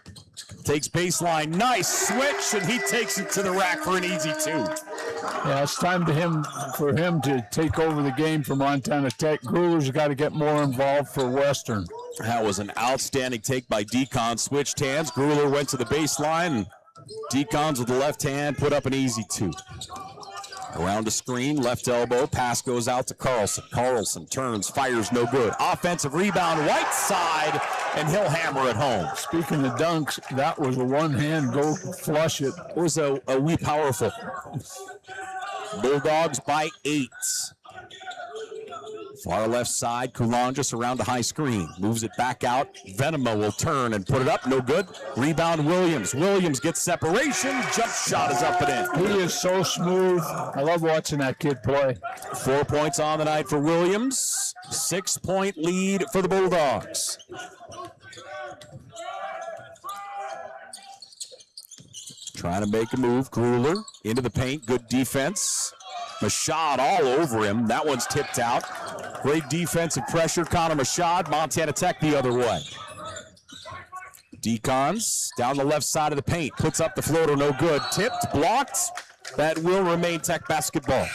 Takes baseline. Nice switch, and he takes it to the rack for an easy 2. Yeah, it's time for him to take over the game for Montana Tech. Gruler's got to get more involved for Western. That was an outstanding take by Decon. Switched hands. Gruler went to the baseline. And Decons with the left hand put up an easy 2. Around the screen, left elbow, pass goes out to Carlson. Carlson turns, fires, no good. Offensive rebound, right side, and he'll hammer it home. Speaking of dunks, that was a one-hand go flush it. It was a wee powerful. Bulldogs by 8. Far left side, Kulonjis around the high screen. Moves it back out. Venema will turn and put it up. No good. Rebound, Williams. Williams gets separation. Jump shot is up and in. He is so smooth. I love watching that kid play. 4 points on the night for Williams. 6-point lead for the Bulldogs. Trying to make a move. Gruler into the paint. Good defense. Mashad all over him. That one's tipped out. Great defensive pressure. Connor Mashad. Montana Tech the other way. Decons down the left side of the paint. Puts up the floater. No good. Tipped. Blocked. That will remain Tech basketball.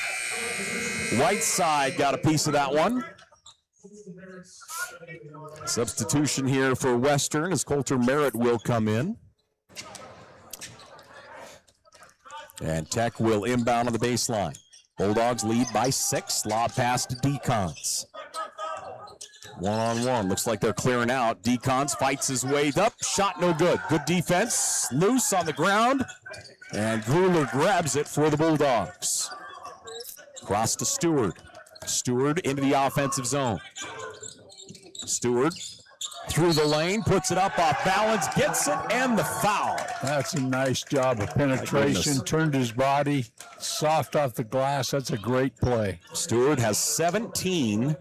Right side got a piece of that one. Substitution here for Western as Coulter Merritt will come in. And Tech will inbound on the baseline. Bulldogs lead by 6. Lob pass to Decons. One-on-one. Looks like they're clearing out. Decons fights his way up. Shot no good. Good defense. Loose on the ground. And Gruler grabs it for the Bulldogs. Cross to Stewart. Stewart into the offensive zone. Stewart through the lane, puts it up off balance, gets it, and the foul. That's a nice job of penetration. Turned his body, soft off the glass. That's a great play. Stewart has 17,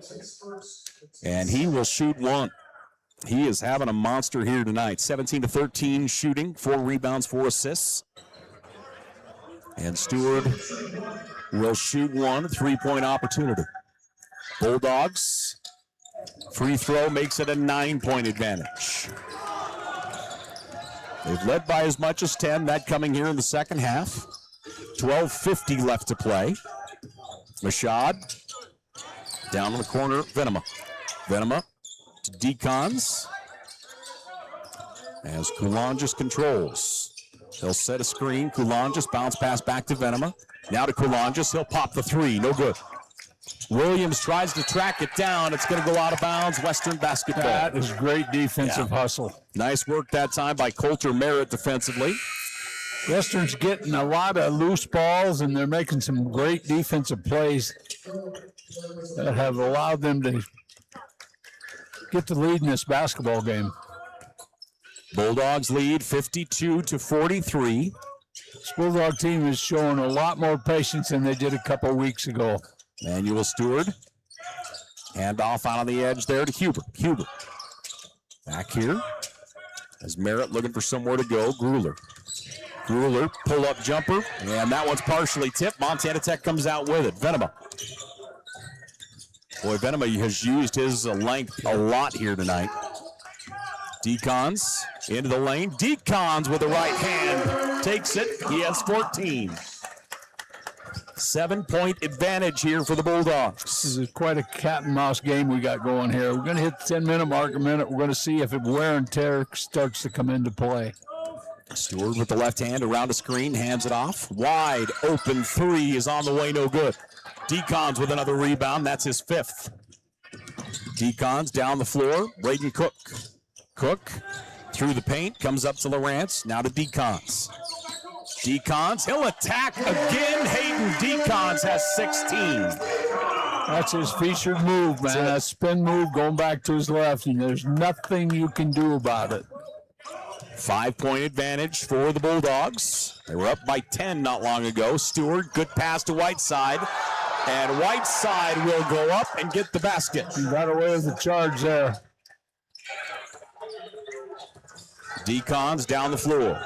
and he will shoot 1. He is having a monster here tonight. 17-13 shooting, 4 rebounds, 4 assists. And Stewart will shoot 1, 3-point opportunity. Bulldogs. Free throw makes it a 9-point advantage. They've led by as much as 10, that coming here in the second half. 12:50 left to play. Mashad down in the corner, Venema. Venema to Decons. As Kulonjis controls. They'll set a screen. Kulonjis bounce pass back to Venema. Now to Kulonjis. He'll pop the 3. No good. Williams tries to track it down. It's going to go out of bounds. Western basketball. That is great defensive hustle. Nice work that time by Coulter Merritt defensively. Western's getting a lot of loose balls, and they're making some great defensive plays that have allowed them to get the lead in this basketball game. Bulldogs lead 52-43. This Bulldog team is showing a lot more patience than they did a couple weeks ago. Manuel Stewart. Hand off out on the edge there to Huber. Huber. Back here. As Merritt looking for somewhere to go. Gruler. Gruler, pull-up jumper. And that one's partially tipped. Montana Tech comes out with it. Venema. Boy, Venema has used his length a lot here tonight. Decons into the lane. Decons with the right hand. Takes it. He has 14. 7-point advantage here for the Bulldogs. This is quite a cat and mouse game we got going here. We're going to hit the 10-minute mark in a minute. We're going to see if wear and tear starts to come into play. Stewart with the left hand around the screen, hands it off. Wide open 3 is on the way, no good. Decons with another rebound. That's his 5th. Decons down the floor. Braden Cook. Cook through the paint, comes up to Lawrence. Now to Decons. Decons, he'll attack again. Hayden Decons has 16. That's his featured move, man. That spin move going back to his left, and there's nothing you can do about it. 5-point advantage for the Bulldogs. They were up by 10 not long ago. Stewart, good pass to Whiteside. And Whiteside will go up and get the basket. He got away with the charge there. Decons down the floor.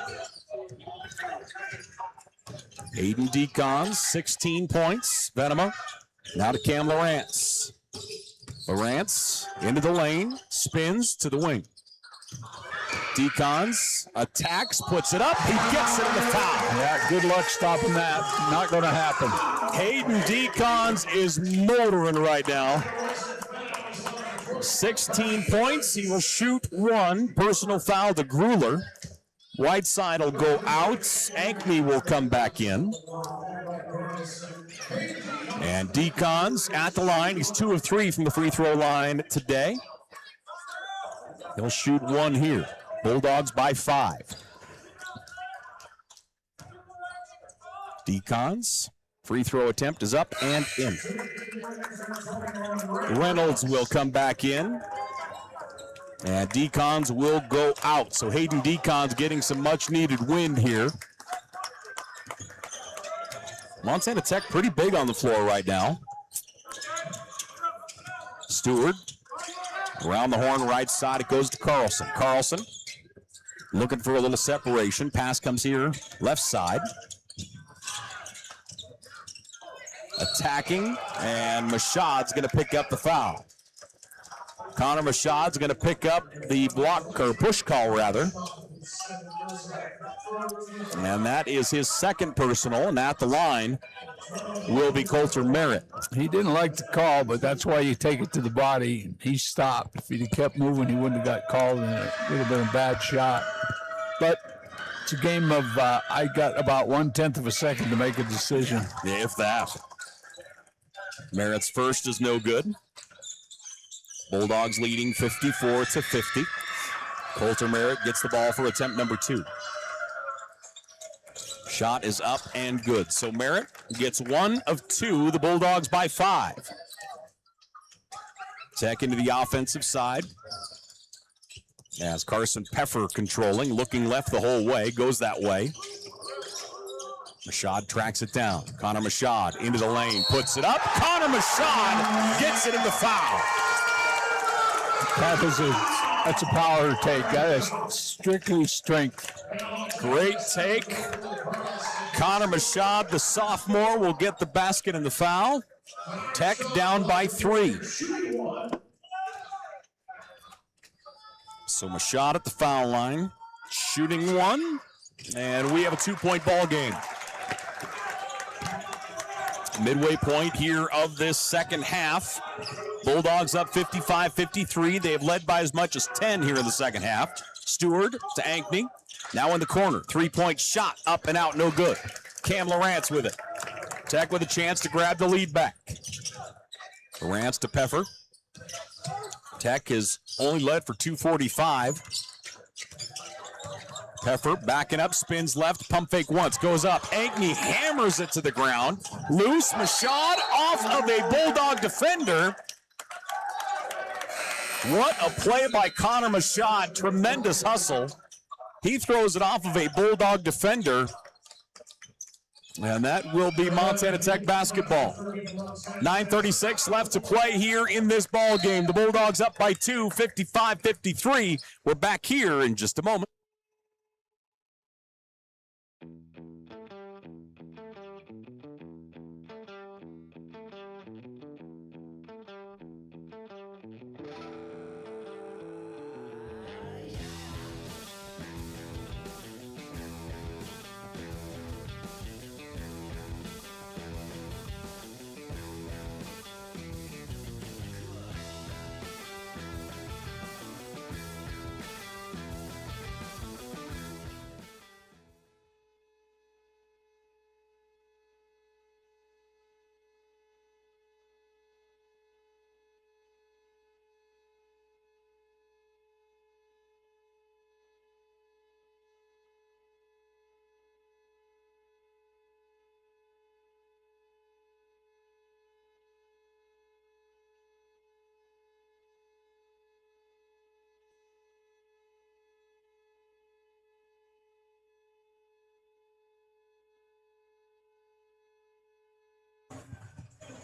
Hayden Decons, 16 points. Venema now to Cam Lawrence. Lawrence into the lane, spins to the wing. Decons attacks, puts it up, he gets it in the foul. Yeah, good luck stopping that. Not going to happen. Hayden Decons is motoring right now. 16 points, he will shoot one. Personal foul to Gruler. Whiteside will go out. Ankney will come back in. And Decons at the line. He's 2 of 3 from the free throw line today. He'll shoot one here. Bulldogs by 5. Decons. Free throw attempt is up and in. Reynolds will come back in. And Decons will go out. So Hayden Decons getting some much needed wind here. Montana Tech pretty big on the floor right now. Stewart around the horn right side. It goes to Carlson. Carlson looking for a little separation. Pass comes here left side. Attacking, and Mashad's going to pick up the foul. Connor Mashad's going to pick up the block, or push call rather. And that is his second personal, and at the line will be Coulter Merritt. He didn't like the call, but that's why you take it to the body. He stopped. If he'd have kept moving, he wouldn't have got called, and it would have been a bad shot. But it's a game of, I got about 1/10 of a second to make a decision. Yeah, if that. Merritt's first is no good. Bulldogs leading 54-50. Coulter Merritt gets the ball for attempt number 2. Shot is up and good. So Merritt gets 1 of 2. The Bulldogs by 5. Tech into the offensive side. As Carson Peffer controlling, looking left the whole way, goes that way. Mashad tracks it down. Connor Mashad into the lane, puts it up. Connor Mashad gets it in the foul. That's a power take. That is strictly strength. Great take. Connor Mashad, the sophomore, will get the basket and the foul. Tech down by 3. So Mashad at the foul line, shooting one, and we have a 2-point ball game. Midway point here of this second half. Bulldogs up 55-53. They have led by as much as 10 here in the second half. Stewart to Ankney. Now in the corner. 3-point shot up and out, no good. Cam Lawrence with it. Tech with a chance to grab the lead back. Lawrence to Peffer. Tech has only led for 2:45. Peffer backing up, spins left, pump fake once, goes up. Ankney hammers it to the ground. Loose, Mashad off of a Bulldog defender. What a play by Connor Mashad. Tremendous hustle. He throws it off of a Bulldog defender. And that will be Montana Tech basketball. 9:36 left to play here in this ball game. The Bulldogs up by 2, 55-53. We're back here in just a moment.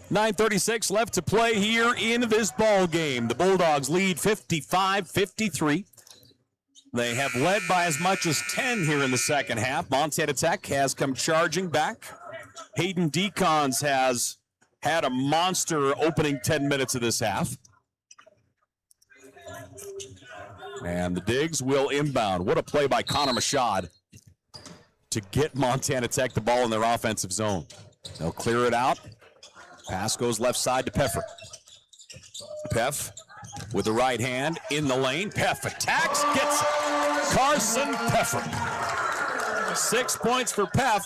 9:36 left to play here in this ball game. The Bulldogs lead 55-53. They have led by as much as 10 here in the second half. Montana Tech has come charging back. Hayden Decons has had a monster opening 10 minutes of this half. And the Digs will inbound. What a play by Connor Mashad to get Montana Tech the ball in their offensive zone. They'll clear it out. Pass goes left side to Peffer. Peff with the right hand in the lane. Peff attacks, gets it. Carson Peffer. 6 points for Peff.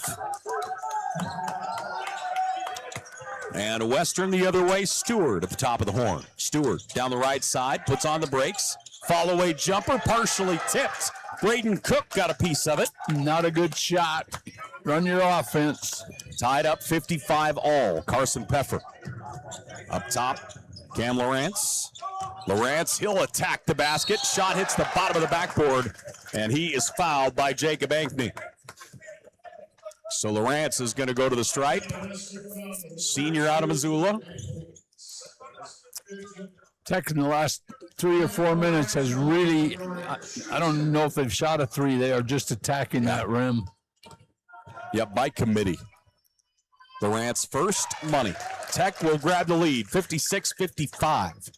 And Western the other way, Stewart at the top of the horn. Stewart down the right side, puts on the brakes. Follow-away jumper, partially tipped. Braden Cook got a piece of it. Not a good shot. Run your offense. Tied up 55 all. Carson Peffer. Up top, Cam Lawrence. Lawrence, he'll attack the basket. Shot hits the bottom of the backboard, and he is fouled by Jacob Ankney. So Lawrence is going to go to the stripe. Senior out of Missoula. Tech in the last 3 or 4 minutes has really, I don't know if they've shot a three. They are just attacking that rim. Yep, by committee. Lawrence first, money. Tech will grab the lead, 56-55.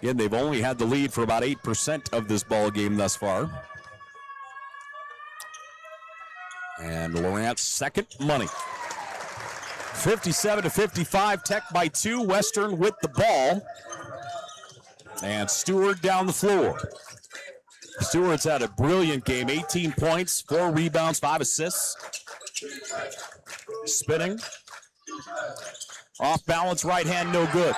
Again, they've only had the lead for about 8% of this ball game thus far. And Lawrence second, money. 57-55, Tech by 2. Western with the ball. And Stewart down the floor. Stewart's had a brilliant game. 18 points, 4 rebounds, 5 assists. Spinning. Off balance, right hand, no good.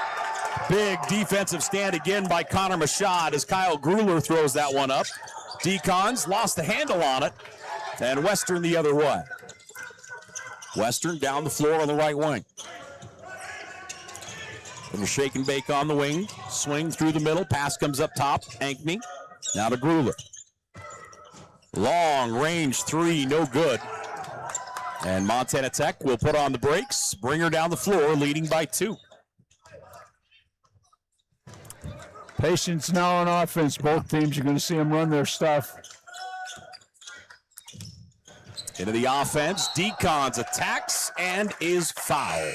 Big defensive stand again by Connor Mashad as Kyle Gruler throws that one up. Decons lost the handle on it. And Western the other way. Western down the floor on the right wing. Little shake and bake on the wing. Swing through the middle. Pass comes up top. Ankney. Now to Gruler. Long range three, no good. And Montana Tech will put on the brakes. Bring her down the floor, leading by 2. Patience now on offense. Both teams, you're going to see them run their stuff. Into the offense. Decons attacks and is fouled.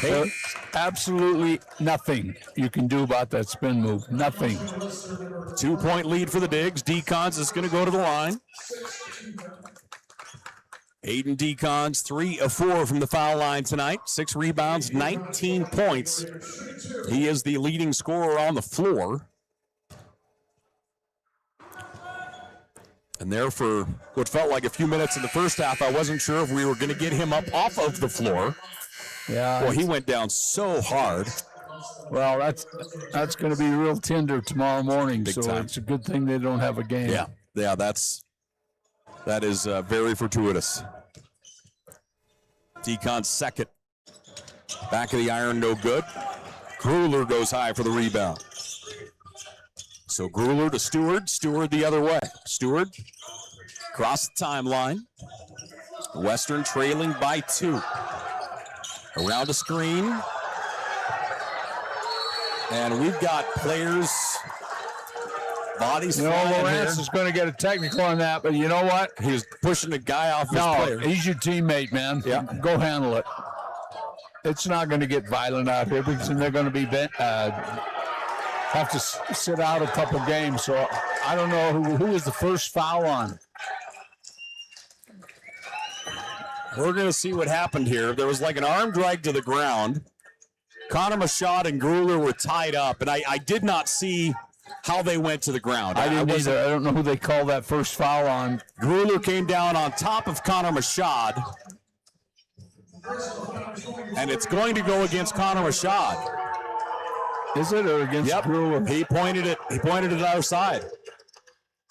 There's absolutely nothing you can do about that spin move. Nothing. 2-point lead for the Digs. Decons is going to go to the line. Aiden Decons, 3 of 4 from the foul line tonight. 6 rebounds, 19 points. He is the leading scorer on the floor. And there for what felt like a few minutes in the first half, I wasn't sure if we were going to get him up off of the floor. Yeah. Boy, he went down so hard. Well, that's going to be real tender tomorrow morning. Big so time. It's a good thing they don't have a game. Yeah, that is very fortuitous. Decon's second. Back of the iron, no good. Gruler goes high for the rebound. So Gruler to Stewart. Stewart the other way. Stewart across the timeline. Western trailing by 2. Around the screen. And we've got players' bodies flying Lawrence here. is going to get a technical on that, but you know what? He was pushing the guy off his player. He's your teammate, man. Yeah. Go handle it. It's not going to get violent out here because they're going to be have to sit out a couple games. So I don't know who was the first foul on. We're going to see what happened here. There was like an arm drag to the ground. Connor Mashad and Gruler were tied up, and I did not see how they went to the ground. I didn't either. I don't know who they called that first foul on. Gruler came down on top of Connor Mashad, and it's going to go against Connor Mashad. Is it or against Gruler? He pointed it our side.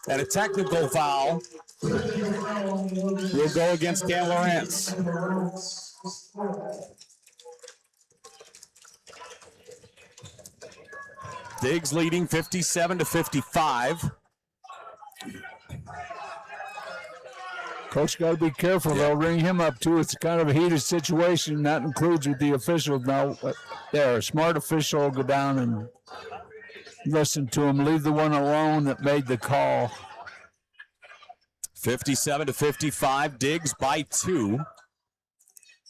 And a technical foul will go against Cam Lawrence. Diggs leading 57-55. Coach got to be careful. They'll ring him up, too. It's kind of a heated situation. That includes with the officials. Now, there, a smart official will go down and listen to him. Leave the one alone that made the call. 57-55, Diggs by 2.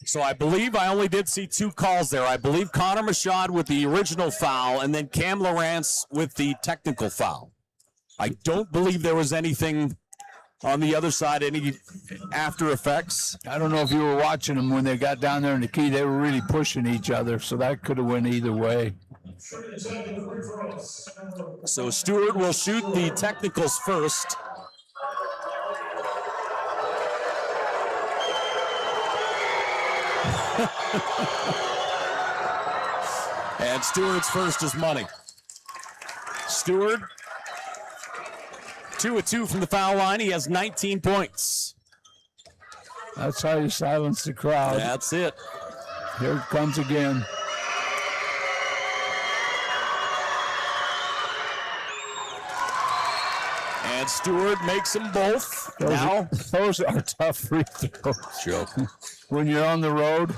So I believe I only did see 2 calls there. I believe Connor Machad with the original foul and then Cam Lawrence with the technical foul. I don't believe there was anything on the other side, any after effects. I don't know if you were watching them when they got down there in the key. They were really pushing each other, so that could have went either way. So Stewart will shoot the technicals first. And Stewart's first is money. Stewart, 2 of 2 from the foul line. He has 19 points. That's how you silence the crowd. That's it. Here it comes again. And Stewart makes them both. Those are tough free throws. Joke. When you're on the road.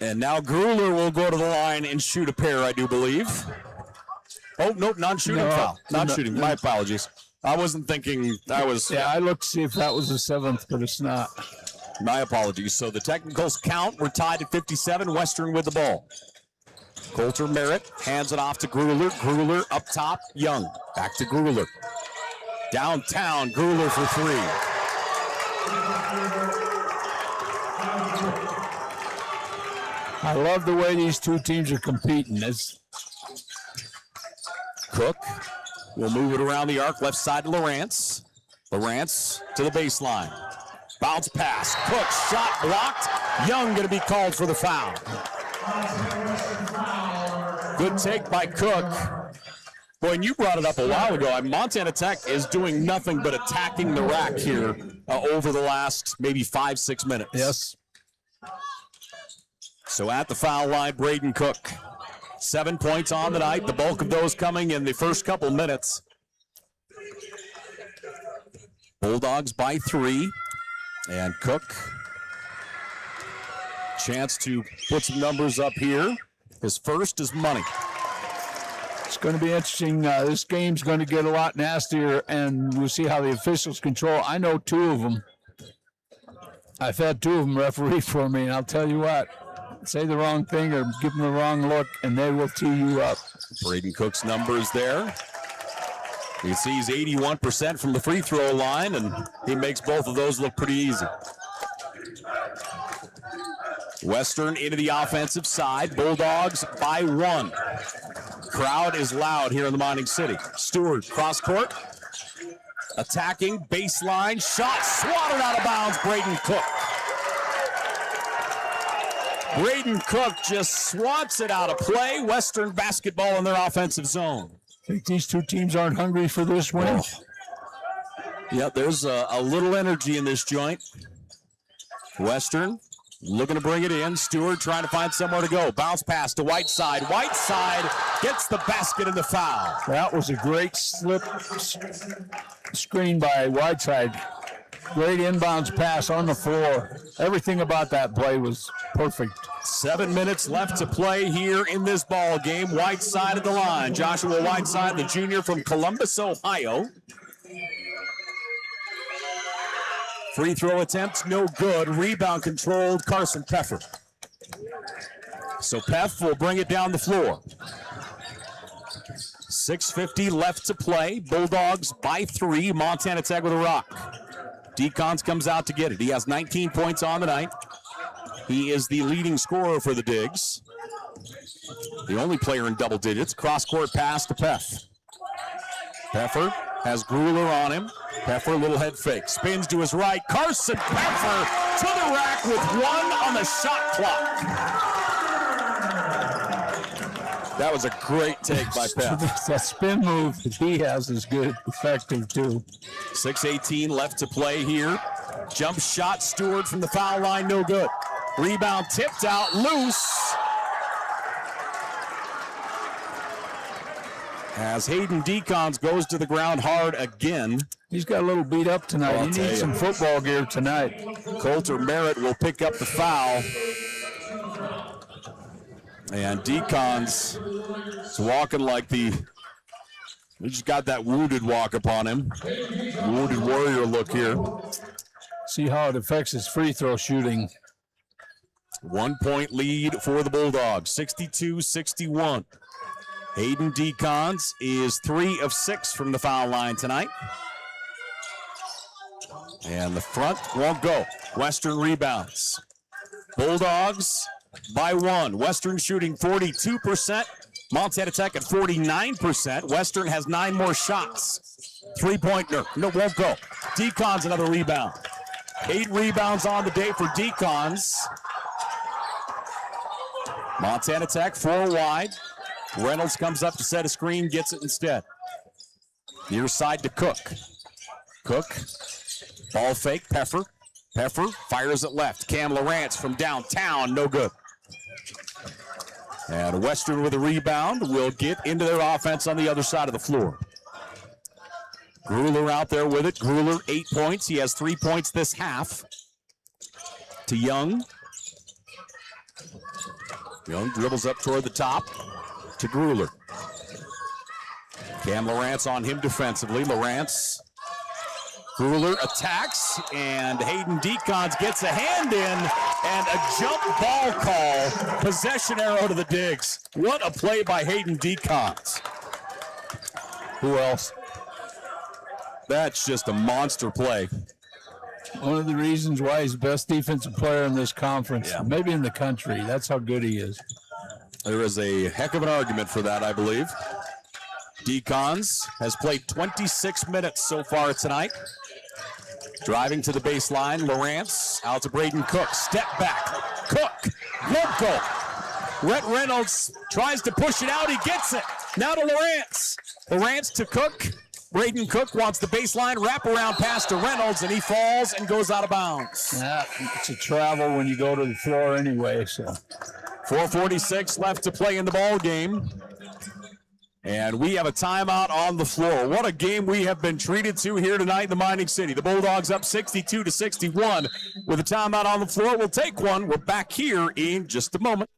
And now Grueller will go to the line and shoot a pair, I do believe. Oh, nope, non-shooting foul. Non-shooting. My apologies. I wasn't thinking that was. Yeah, I looked to see if that was the 7th, but it's not. My apologies. So the technicals count. We're tied at 57. Western with the ball. Coulter Merritt hands it off to Grueller. Grueller up top. Young. Back to Grueller. Downtown. Grueller for 3. I love the way these two teams are competing. Cook will move it around the arc, left side to Lawrence. Lawrence to the baseline. Bounce pass. Cook, shot blocked. Young going to be called for the foul. Good take by Cook. Boy, and you brought it up a while ago. Montana Tech is doing nothing but attacking the rack here over the last maybe 5-6 minutes. Yes. So at the foul line, Braden Cook. 7 points on the night, the bulk of those coming in the first couple minutes. Bulldogs by 3. And Cook, chance to put some numbers up here. His first is money. It's going to be interesting. This game's going to get a lot nastier, and we'll see how the officials control. I know 2 of them. I've had 2 of them referee for me, and I'll tell you what. Say the wrong thing or give them the wrong look, and they will tee you up. Braden Cook's numbers there. You can see he's 81% from the free throw line, and he makes both of those look pretty easy. Western into the offensive side. Bulldogs by 1. Crowd is loud here in the Mining City. Stewart, cross court. Attacking, baseline, shot swatted out of bounds, Braden Cook. Braden Cook just swats it out of play. Western basketball in their offensive zone. Think these two teams aren't hungry for this win? Yeah, there's a little energy in this joint. Western looking to bring it in. Stewart trying to find somewhere to go. Bounce pass to Whiteside. Whiteside gets the basket and the foul. That was a great slip screen by Whiteside. Great inbounds pass on the floor. Everything about that play was perfect. 7 minutes left to play here in this ball game. Whiteside at the line. Joshua Whiteside, the junior from Columbus, Ohio. Free throw attempt, no good. Rebound controlled, Carson Peffer. So Peff will bring it down the floor. 6:50 left to play. Bulldogs by 3. Montana Tech with a rock. Decons comes out to get it. He has 19 points on the night. He is the leading scorer for the Digs. The only player in double digits. Cross-court pass to Peff. Peffer has Grueller on him. Peffer, little head fake. Spins to his right. Carson Peffer to the rack with 1 on the shot clock. That was a great take by Peff. That spin move that he has is good, effective too. 6:18 left to play here. Jump shot, Stewart from the foul line, no good. Rebound tipped out, loose. As Hayden Decons goes to the ground hard again. He's got a little beat up tonight. I'll He tell needs you. some football gear tonight. Coulter Merritt will pick up the foul. And Deacon's is walking like he just got that wounded walk upon him. Wounded warrior look here. See how it affects his free throw shooting. 1 point lead for the Bulldogs, 62-61. Hayden Deacons is 3 of 6 from the foul line tonight. And the front won't go. Western rebounds. Bulldogs by 1. Western shooting 42%. Montana Tech at 49%. Western has 9 more shots. 3-pointer. No, won't go. Deacons another rebound. 8 rebounds on the day for Deacons. Montana Tech 4 wide. Reynolds comes up to set a screen, gets it instead. Near side to Cook. Cook, ball fake, Peffer. Peffer fires it left. Cam Lawrence from downtown, no good. And Western with a rebound will get into their offense on the other side of the floor. Grueller out there with it. Grueller 8 points. He has 3 points this half. To Young. Young dribbles up toward the top to Grueller. Cam Lawrence on him defensively. Lawrence. Grueller attacks, and Hayden Deacons gets a hand in, and a jump ball call. Possession arrow to the digs. What a play by Hayden Deacons. Who else? That's just a monster play. One of the reasons why he's the best defensive player in this conference, Yeah. maybe in the country. That's how good he is. There is a heck of an argument for that, I believe. Deacons has played 26 minutes so far tonight. Driving to the baseline, Lawrence out to Braden Cook. Step back. Cook won't go. Rhett Reynolds tries to push it out. He gets it. Now to Lawrence. Lawrence to Cook. Braden Cook wants the baseline wraparound pass to Reynolds, and he falls and goes out of bounds. Yeah, it's a travel when you go to the floor anyway. So 4:46 left to play in the ball game. And we have a timeout on the floor. What a game we have been treated to here tonight in the Mining City. The Bulldogs up 62-61 with a timeout on the floor. We'll take one. We're back here in just a moment.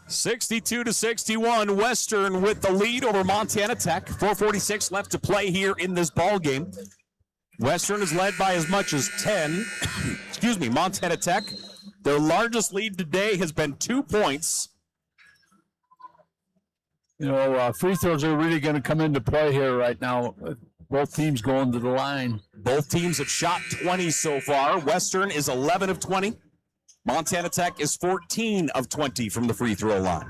(62-61), Western with the lead over Montana Tech. 4:46 left to play here in this ball game. Western is led by as much as 10. Montana Tech, their largest lead today has been 2 points. you know, free throws are really going to come into play here right now. Both teams going to the line. Both teams have shot 20 so far. Western is 11 of 20. Montana Tech is 14 of 20 from the free throw line.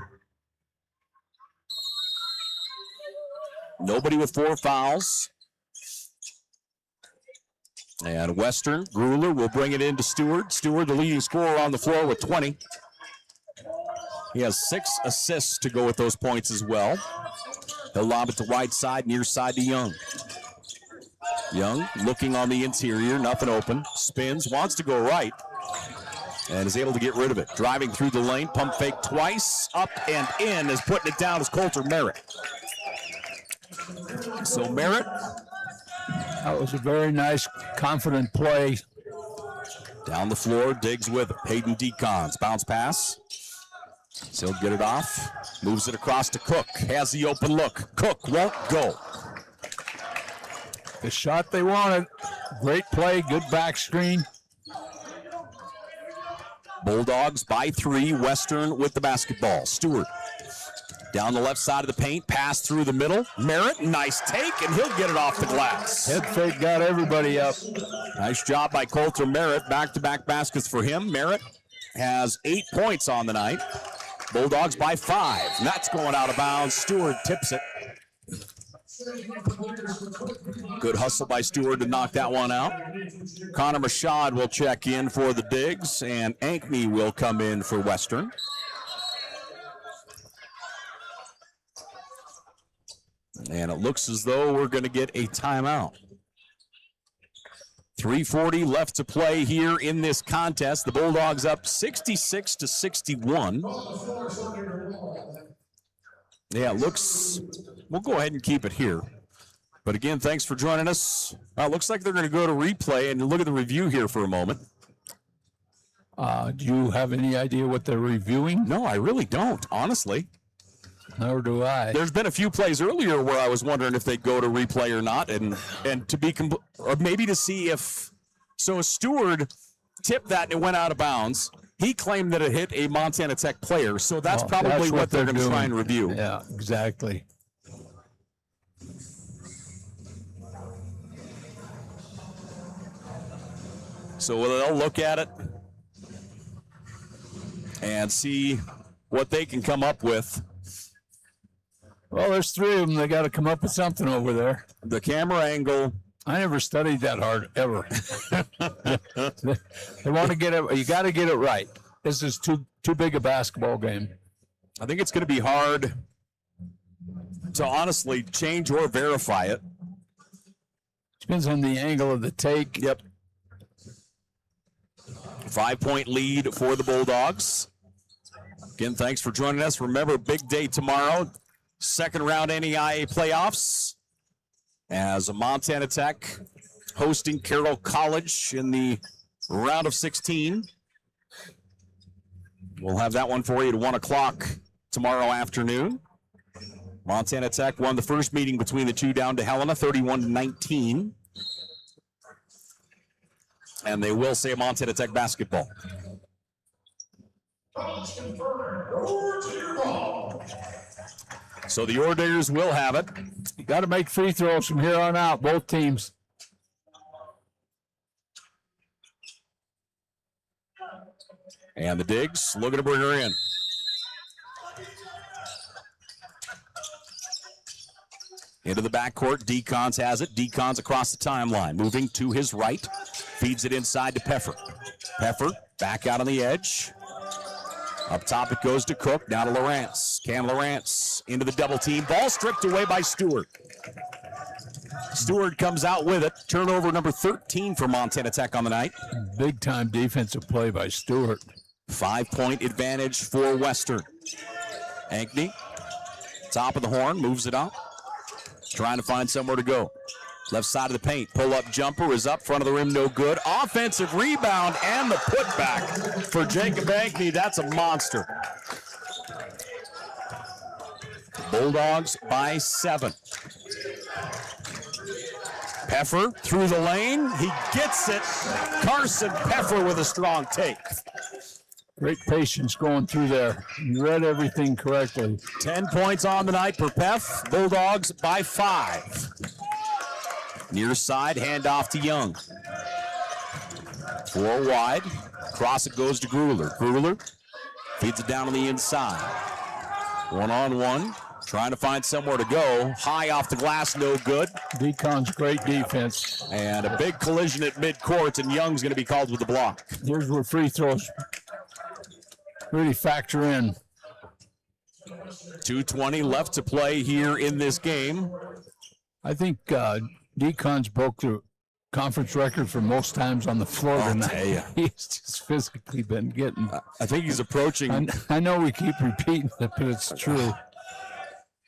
Nobody with 4 fouls. And Western, Grueller will bring it into Stewart. Stewart, the leading scorer on the floor with 20. He has 6 assists to go with those points as well. He'll lob it to right side, near side to Young. Young looking on the interior, nothing open. Spins, wants to go right, and is able to get rid of it. Driving through the lane, pump fake twice, up and in, is putting it down as Coulter Merritt. So Merritt. That was a very nice, confident play. Down the floor, digs with it. Hayden Deacons, bounce pass. So he'll get it off. Moves it across to Cook. Has the open look. Cook won't go. The shot they wanted. Great play, good back screen. Bulldogs by 3. Western with the basketball. Stewart Down the left side of the paint, pass through the middle. Merritt, nice take, and he'll get it off the glass. Head fake got everybody up. Nice job by Coulter Merritt. Back-to-back baskets for him. Merritt has 8 points on the night. Bulldogs by 5. And that's going out of bounds. Stewart tips it. Good hustle by Stewart to knock that one out. Connor Mashad will check in for the Digs, and Ankney will come in for Western. And it looks as though we're going to get a timeout. 3:40 left to play here in this contest. The Bulldogs up 66-61. Yeah, it looks, we'll go ahead and keep it here. But again, thanks for joining us. Looks like they're going to go to replay and look at the review here for a moment. Do you have any idea what they're reviewing? No, I really don't, honestly. Nor do I. There's been a few plays earlier where I was wondering if they'd go to replay or not, and to be or maybe to see if a Stewart tipped that and it went out of bounds. He claimed that it hit a Montana Tech player, so that's probably what they're going to try and review. Yeah, exactly. So they'll look at it and see what they can come up with. Well, there's 3 of them. They got to come up with something over there. The camera angle. I never studied that hard, ever. They want to get it. You got to get it right. This is too big a basketball game. I think it's going to be hard to honestly change or verify it. Depends on the angle of the take. Yep. 5-point lead for the Bulldogs. Again, thanks for joining us. Remember, big day tomorrow. Second round NEIA playoffs as Montana Tech hosting Carroll College in the round of 16. We'll have that one for you at 1 o'clock tomorrow afternoon. Montana Tech won the first meeting between the two down to Helena, 31-19. And they will say Montana Tech basketball. So the Orediggers will have it. You got to make free throws from here on out, both teams. And the Digs looking to bring her in. Into the backcourt, Decons has it. Decons across the timeline, moving to his right. Feeds it inside to Peffer. Peffer back out on the edge. Up top it goes to Cook, down to Lawrence. Cam Lawrence into the double team. Ball stripped away by Stewart. Stewart comes out with it. Turnover number 13 for Montana Tech on the night. Big time defensive play by Stewart. 5-point advantage for Western. Ankney, top of the horn, moves it up. Trying to find somewhere to go. Left side of the paint, pull-up jumper is up, front of the rim, no good. Offensive rebound and the putback for Jacob Ankney. That's a monster. Bulldogs by 7. Peffer through the lane. He gets it. Carson Peffer with a strong take. Great patience going through there. You read everything correctly. 10 points on the night for Peff. Bulldogs by 5. Near side, handoff to Young. 4 wide. Cross it goes to Grueller. Grueller feeds it down on the inside. 1-on-1. Trying to find somewhere to go. High off the glass, no good. Decon's great defense. And a big collision at midcourt, and Young's going to be called with the block. Here's where free throws really factor in. 2:20 left to play here in this game. I think Decon's broke the conference record for most times on the floor tonight. Tell ya. He's just physically been getting. I think he's approaching. I know we keep repeating it, but it's true.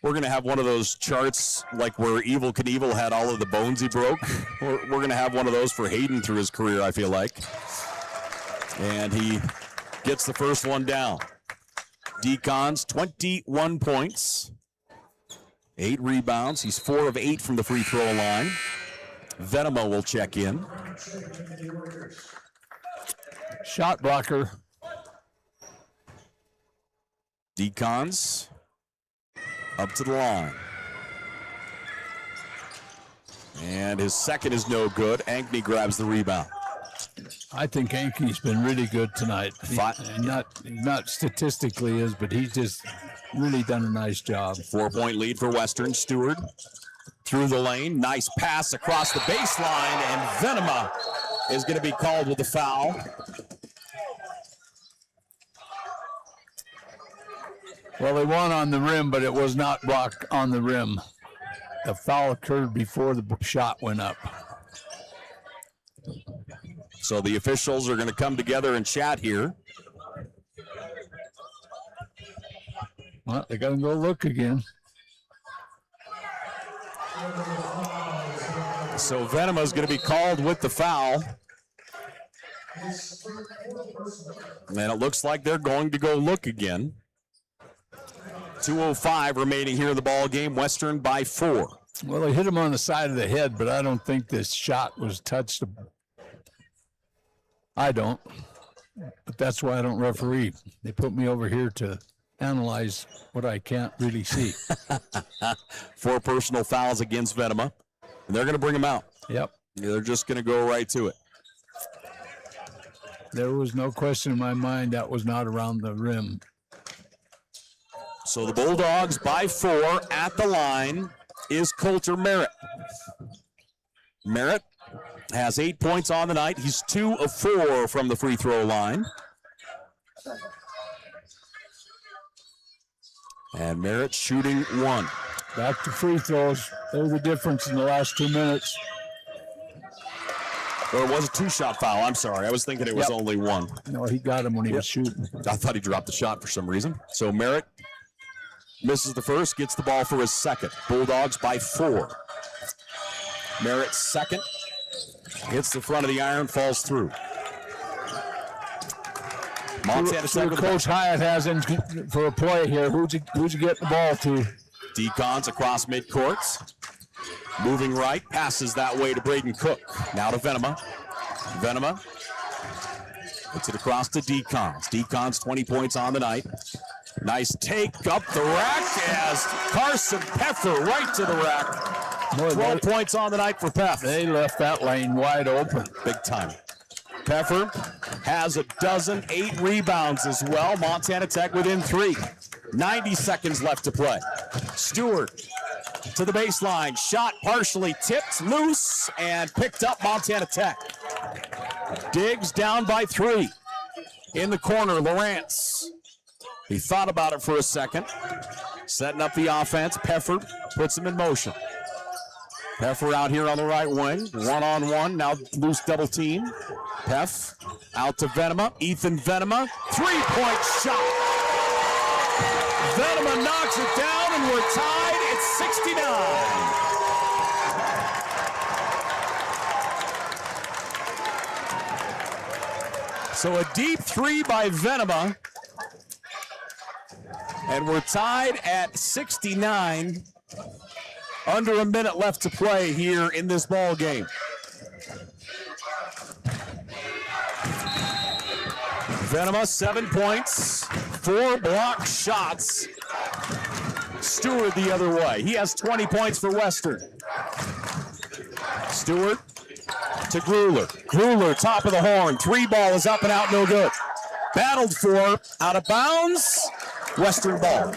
We're going to have one of those charts like where Evel Knievel had all of the bones he broke. We're going to have one of those for Hayden through his career, I feel like. And he gets the first one down. Decons, 21 points, 8 rebounds. He's 4 of 8 from the free throw line. Venema will check in. Shot blocker. Decons up to the line. And his second is no good. Ankney grabs the rebound. I think Ankey's been really good tonight. Not statistically is, but he's just really done a nice job. 4-point lead for Western. Stewart through the lane. Nice pass across the baseline, and Venema is going to be called with the foul. Well, they won on the rim, but it was not blocked on the rim. The foul occurred before the shot went up. So the officials are going to come together and chat here. Well, they got to go look again. So Venema is going to be called with the foul. And it looks like they're going to go look again. 2:05 remaining here in the ball game. Western by 4. Well, they hit him on the side of the head, but I don't think this shot was touched. I don't. But that's why I don't referee. They put me over here to analyze what I can't really see. 4 personal fouls against Venema. And they're going to bring him out. Yep. They're just going to go right to it. There was no question in my mind that was not around the rim. So the Bulldogs by 4 at the line is Coulter Merritt. Merritt has 8 points on the night. He's 2 of 4 from the free throw line. And Merritt shooting 1. Back to free throws. They're the difference in the last 2 minutes. Or it was a 2-shot foul. I'm sorry. I was thinking it was only 1. No, he got him when he was shooting. I thought he dropped the shot for some reason. So Merritt misses the first, gets the ball for his second. Bulldogs by 4. Merritt's second hits the front of the iron, falls through. Montana So Coach Hyatt has in for a play here. Who's he getting the ball to? Decons across midcourt. Moving right, passes that way to Braden Cook. Now to Venema. Venema puts it across to Decons. Decons 20 points on the night. Nice take up the rack as Carson Peffer right to the rack. 12 points on the night for Peff. They left that lane wide open. Big time. Peffer has a dozen, 8 rebounds as well. Montana Tech within 3. 90 seconds left to play. Stewart to the baseline. Shot partially tipped, loose, and picked up Montana Tech. Diggs down by 3. In the corner, Lawrence. He thought about it for a second. Setting up the offense. Peffer puts him in motion. Peffer out here on the right wing. 1-on-1. Now loose double team. Peff out to Venema. Ethan Venema. 3-point shot. Venema knocks it down, and we're tied at 69. So a deep 3 by Venema. And we're tied at 69. Under a minute left to play here in this ball game. Venema, 7 points, 4 blocked shots. Stewart the other way. He has 20 points for Western. Stewart to Gruler. Gruler, top of the horn. 3 ball is up and out, no good. Battled for, out of bounds. Western ball.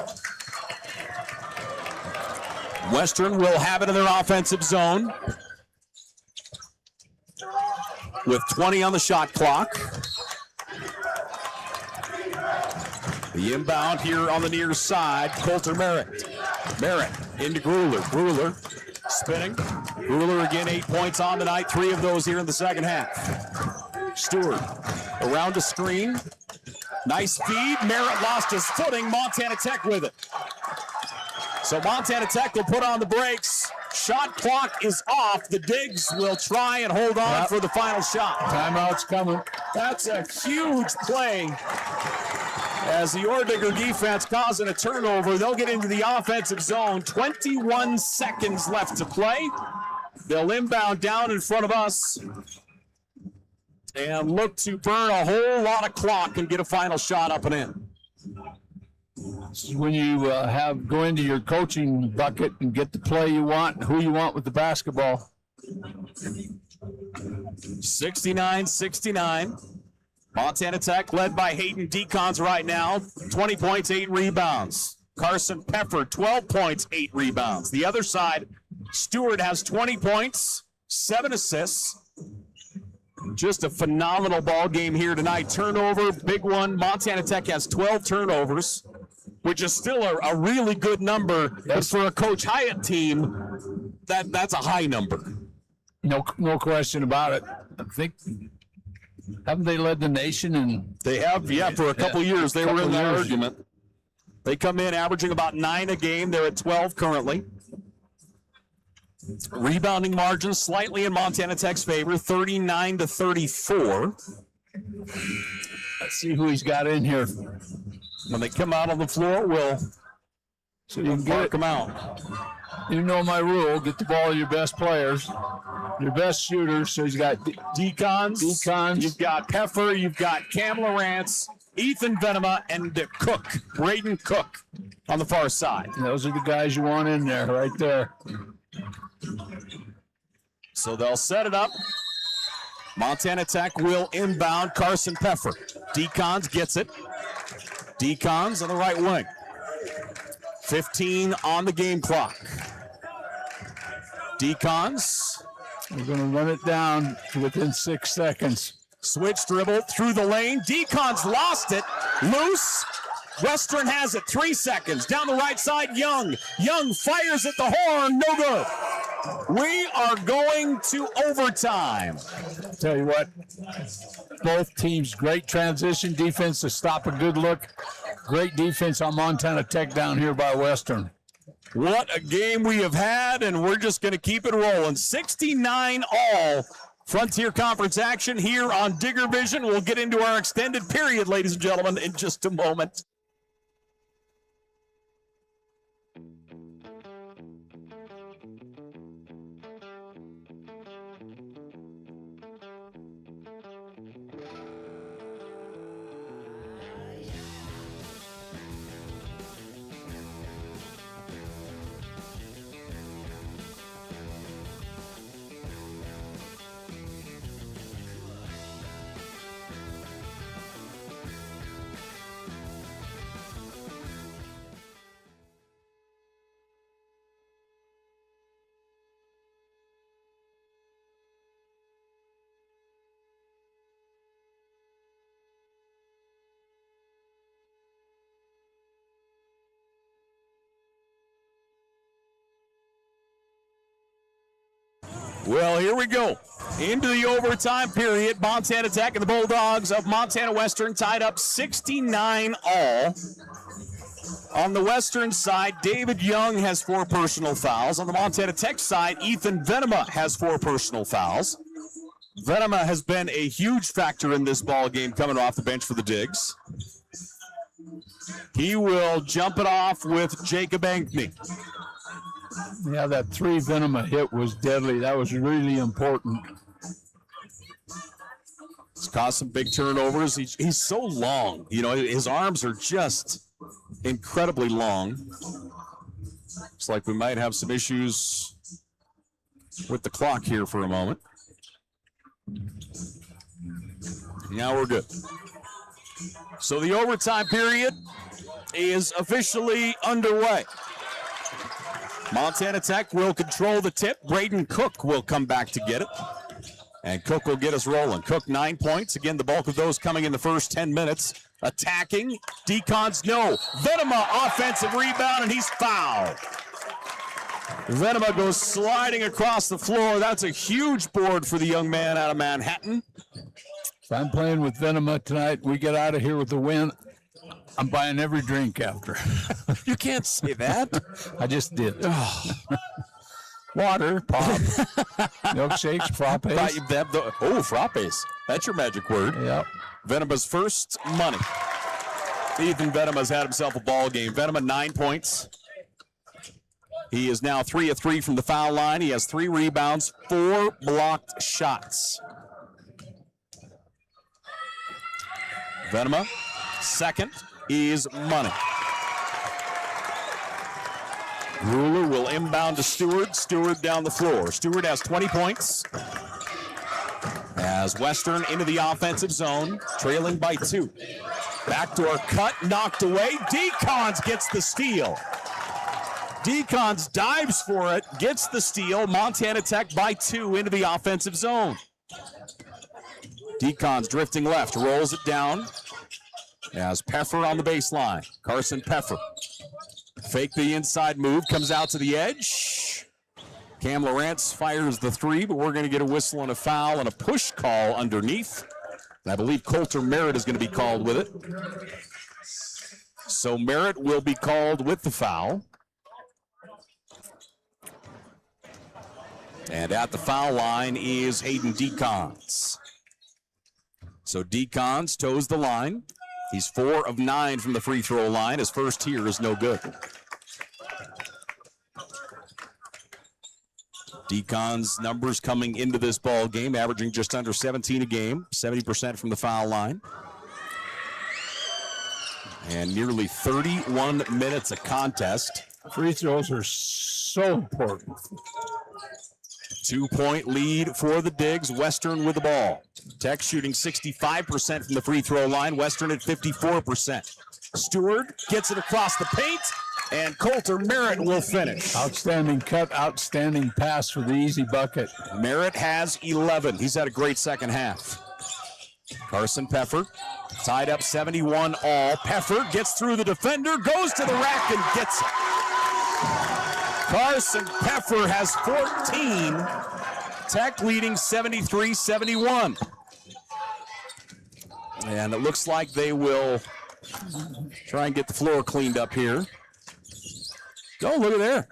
Western will have it in their offensive zone with 20 on the shot clock. The inbound here on the near side, Coulter Merritt. Merritt into Gruler. Gruler spinning. Gruler again, 8 points on the night, 3 of those here in the second half. Stewart around the screen. Nice feed. Merritt lost his footing. Montana Tech with it. So Montana Tech will put on the brakes. Shot clock is off. The Diggs will try and hold on for the final shot. Timeout's coming. That's a huge play. As the Orediggers defense causing a turnover, they'll get into the offensive zone. 21 seconds left to play. They'll inbound down in front of us and look to burn a whole lot of clock and get a final shot up and in. when you go into your coaching bucket and get the play you want, who you want with the basketball. 69-69. Montana Tech led by Hayden Decons right now. 20 points, 8 rebounds. Carson Peffer, 12 points, 8 rebounds. The other side, Stewart has 20 points, 7 assists. Just a phenomenal ball game here tonight. Turnover, big one. Montana Tech has 12 turnovers, which is still a really good number. But for a Coach Hyatt team, that's a high number. No question about it. I think, haven't they led the nation? And they have, for a couple years. They were in that argument. They come in averaging about 9 a game. They're at 12 currently. Rebounding margin slightly in Montana Tech's favor, 39-34. Let's see who he's got in here. When they come out on the floor, we'll mark them out. You know my rule: get the ball to your best players, your best shooters. So he's got Decons. You've got Peffer. You've got Cam Lawrence, Ethan Venema, and Cook, Braden Cook, on the far side. And those are the guys you want in there, right there. So they'll set it up. Montana Tech will inbound. Carson Peffer. Decons gets it. Decons on the right wing. 15 on the game clock. Decons. We're going to run it down within 6 seconds. Switch dribble through the lane. Decons lost it. Loose. Western has it. 3 seconds. Down the right side, Young. Young fires at the horn. No good. We are going to overtime. Tell you what, both teams, great transition defense to stop a good look. Great defense on Montana Tech down here by Western. What a game we have had, and we're just going to keep it rolling. 69 all. Frontier Conference action here on Digger Vision. We'll get into our extended period, ladies and gentlemen, in just a moment. Well, here we go. Into the overtime period. Montana Tech and the Bulldogs of Montana Western tied up 69 all. On the Western side, David Young has 4 personal fouls. On the Montana Tech side, Ethan Venema has 4 personal fouls. Venema has been a huge factor in this ball game coming off the bench for the Digs. He will jump it off with Jacob Ankney. Yeah, that 3 Venema hit was deadly. That was really important. It's caused some big turnovers. He's so long. You know, his arms are just incredibly long. Looks like we might have some issues with the clock here for a moment. Now we're good. So the overtime period is officially underway. Montana Tech will control the tip. Braden Cook will come back to get it. And Cook will get us rolling. Cook 9 points. Again, the bulk of those coming in the first 10 minutes. Attacking. Decons, no. Venema, offensive rebound, and he's fouled. Venema goes sliding across the floor. That's a huge board for the young man out of Manhattan. If I'm playing with Venema tonight, we get out of here with the win, I'm buying every drink after. You can't say that. I just did. Water, pop, milkshakes, frappes. Frappes. That's your magic word. Yep. Venema's first money. Ethan Venema's had himself a ball game. Venema 9 points. He is now 3 of 3 from the foul line. He has 3 rebounds, 4 blocked shots. Venema, second, is money. Ruler will inbound to Stewart. Stewart down the floor. Stewart has 20 points. As Western into the offensive zone, trailing by 2. Backdoor cut, knocked away. Decons gets the steal. Decons dives for it, gets the steal. Montana Tech by 2 into the offensive zone. Decons drifting left, rolls it down. As Peffer on the baseline. Carson Peffer. Fake the inside move, comes out to the edge. Cam Lawrence fires the 3, but we're going to get a whistle and a foul and a push call underneath. And I believe Coulter Merritt is going to be called with it. So Merritt will be called with the foul. And at the foul line is Hayden Decons. So Decons toes the line. He's 4 of 9 from the free throw line. His first here is no good. Decon's numbers coming into this ball game, averaging just under 17 a game, 70% from the foul line. And nearly 31 minutes of contest. Free throws are so important. 2-point lead for the Digs. Western with the ball. Tech shooting 65% from the free throw line. Western at 54%. Stewart gets it across the paint, and Coulter Merritt will finish. Outstanding cut, outstanding pass for the easy bucket. Merritt has 11. He's had a great second half. Carson Peffer tied up 71 all. Peffer gets through the defender, goes to the rack and gets it. Carson Peffer has 14. Tech leading 73-71. And it looks like they will try and get the floor cleaned up here. Oh, look at there.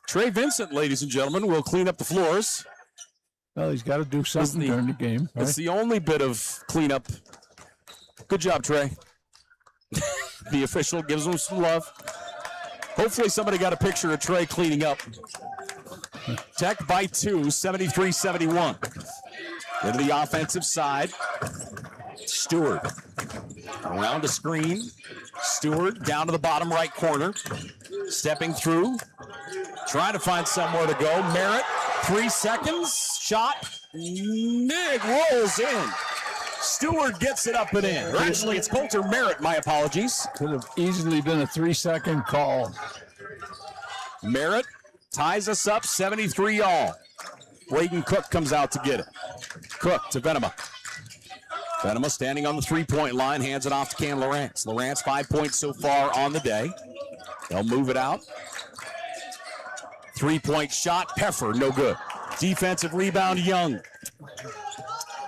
Trey Vincent, ladies and gentlemen, will clean up the floors. Well, he's got to do something during the game. Right? It's the only bit of cleanup. Good job, Trey. The official gives him some love. Hopefully somebody got a picture of Trey cleaning up. Tech by 2, 73-71. Into the offensive side. Stewart around a screen. Stewart down to the bottom right corner. Stepping through. Trying to find somewhere to go. Merritt, 3 seconds. Shot. Nig rolls in. Stewart gets it up and in. Or actually, it's Coulter Merritt. My apologies. Could have easily been a 3-second call. Merritt ties us up 73 all. Braden Cook comes out to get it. Cook to Venema. Venema standing on the 3-point line, hands it off to Cam Lawrence. Lawrence 5 points so far on the day. They'll move it out. 3-point shot, Peffer, no good. Defensive rebound, Young.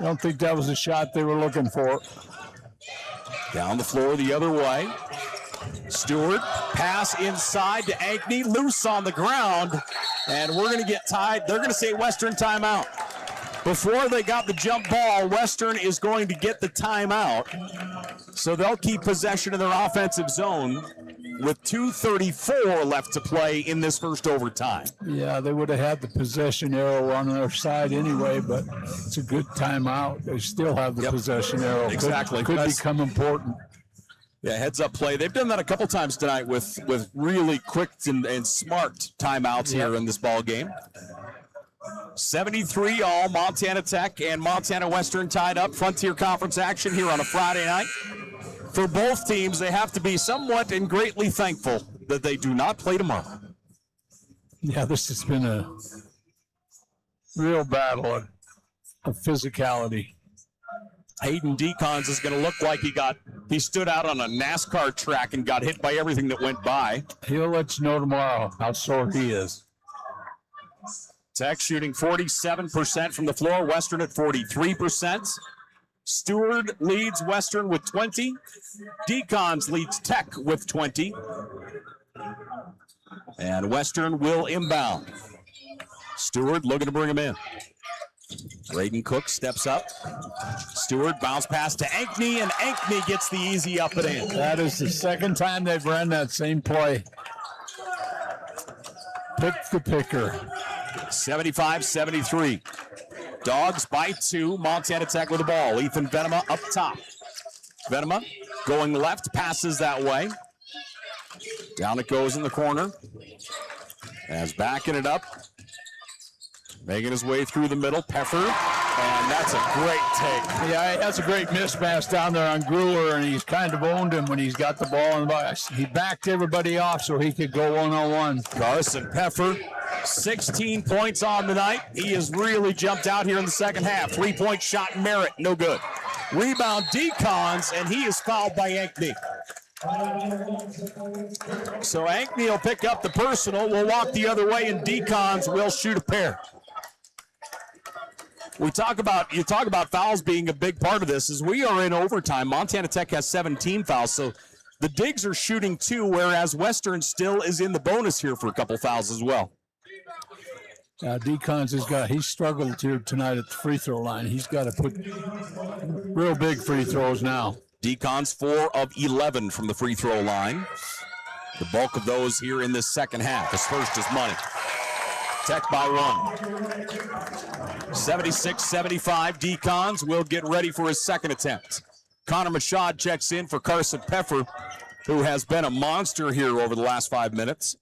I don't think that was a shot they were looking for. Down the floor the other way. Stewart, pass inside to Ankney, loose on the ground, and we're going to get tied. They're going to say Western timeout. Before they got the jump ball, Western is going to get the timeout, so they'll keep possession of their offensive zone with 2:34 left to play in this first overtime. Yeah, they would have had the possession arrow on their side anyway, but it's a good timeout. They still have the possession arrow. Exactly. Could become important. Yeah, heads up play. They've done that a couple times tonight with really quick and smart timeouts here in this ball game. 73 all, Montana Tech and Montana Western tied up. Frontier Conference action here on a Friday night. For both teams, they have to be somewhat and greatly thankful that they do not play tomorrow. Yeah, this has been a real battle of physicality. Hayden Decons is going to look like he stood out on a NASCAR track and got hit by everything that went by. He'll let you know tomorrow how sore he is. Tech shooting 47% from the floor, Western at 43%. Stewart leads Western with 20. Decons leads Tech with 20. And Western will inbound. Stewart looking to bring him in. Braden Cook steps up. Stewart bounce pass to Ankney, and Ankney gets the easy up and in. That is the second time they've run that same play. Pick the picker. 75-73. Dogs by 2. Montana Tech with the ball. Ethan Venema up top. Venema going left, passes that way. Down it goes in the corner. As backing it up, making his way through the middle, Peffer, and that's a great take. Yeah, that's a great mismatch down there on Gruler, and he's kind of owned him when he's got the ball in the box. He backed everybody off so he could go one-on-one. Carson Peffer, 16 points on the night. He has really jumped out here in the second half. 3-point shot, Merritt, no good. Rebound, Decons, and he is fouled by Ankney. So Ankney will pick up the personal, will walk the other way, and Decons will shoot a pair. You talk about fouls being a big part of this. As we are in overtime, Montana Tech has 17 fouls, so the Digs are shooting 2, whereas Western still is in the bonus here for a couple fouls as well. Decons he's struggled here tonight at the free throw line. He's got to put real big free throws now. Decons 4 of 11 from the free throw line. The bulk of those here in this second half. His first is money. Tech by 1. 76-75. Decons will get ready for his second attempt. Connor Machad checks in for Carson Peffer, who has been a monster here over the last 5 minutes.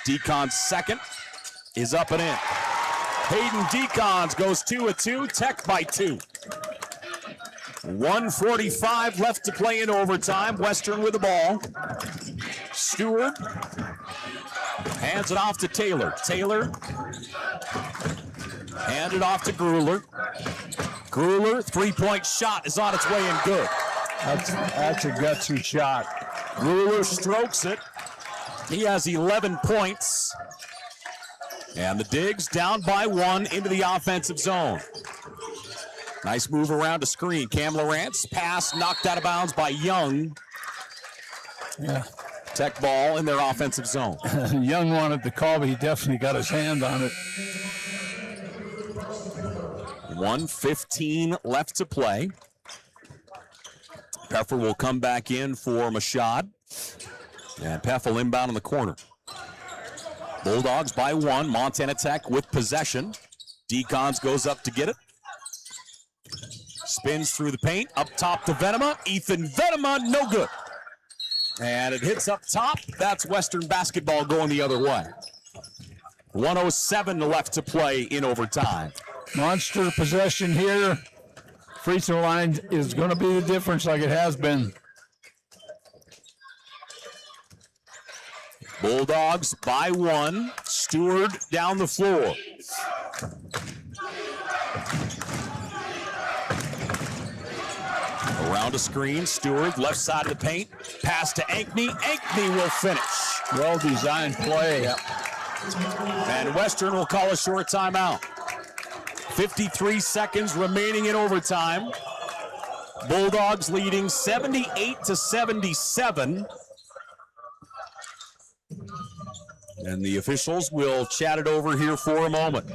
Decons' second is up and in. Hayden Decons goes 2 of 2. Tech by 2. 1:45 left to play in overtime. Western with the ball. Stewart hands it off to Taylor. Taylor handed off to Gruler. Gruler, 3-point shot is on its way and good. That's a gutsy shot. Gruler strokes it. He has 11 points. And the Digs down by 1 into the offensive zone. Nice move around a screen. Cam Lawrence, pass knocked out of bounds by Young. Yeah. Tech ball in their offensive zone. Young wanted the call, but he definitely got his hand on it. 1:15 left to play. Peffer will come back in for Machad. And Peffer inbound in the corner. Bulldogs by 1. Montana Tech with possession. Decons goes up to get it. Spins through the paint. Up top to Venema. Ethan Venema, no good. And it hits up top. That's Western basketball going the other way. 1:07 left to play in overtime. Monster possession here. Free throw line is going to be the difference like it has been. Bulldogs by 1. Stewart down the floor. Around a screen, Stewart left side of the paint. Pass to Ankney. Ankney will finish. Well-designed play. And Western will call a short timeout. 53 seconds remaining in overtime. Bulldogs leading 78-77. And the officials will chat it over here for a moment.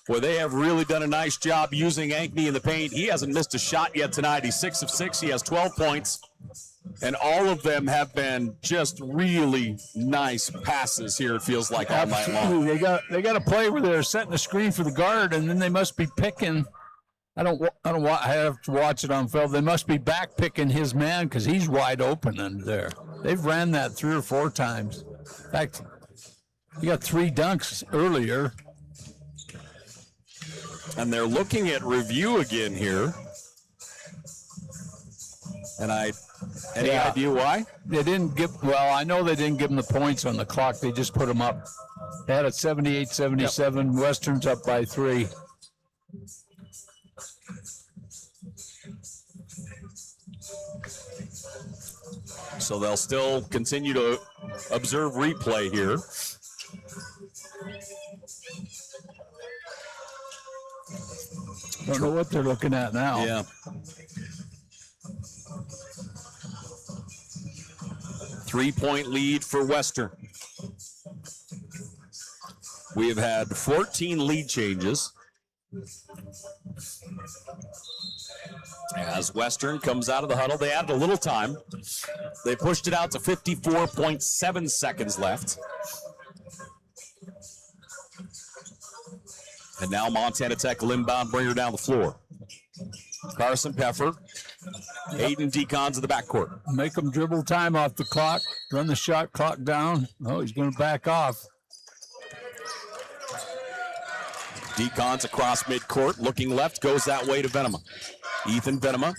Boy, they have really done a nice job using Ankney in the paint. He hasn't missed a shot yet tonight. He's 6 of 6. He has 12 points. And all of them have been just really nice passes here, it feels like, all night long. They got a play where they're setting a screen for the guard, and then they must be picking. I have to watch it on film. They must be back picking his man because he's wide open under there. They've ran that 3 or 4 times. In fact, he got 3 dunks earlier. And they're looking at review again here. And any idea why? They didn't I know they didn't give them the points on the clock. They just put them up. They had it 78-77. Yep. Western's up by 3. So they'll still continue to observe replay here. Don't know what they're looking at now. Yeah. Three-point lead for Western. We have had 14 lead changes. As Western comes out of the huddle, they added a little time. They pushed it out to 54.7 seconds left. And now Montana Tech will inbound, bring her down the floor. Carson Peffer Hayden Decons in the backcourt. Make them dribble time off the clock, run the shot clock down. Oh, he's going to back off. Decons across midcourt, looking left, goes that way to Venema. Ethan Venema,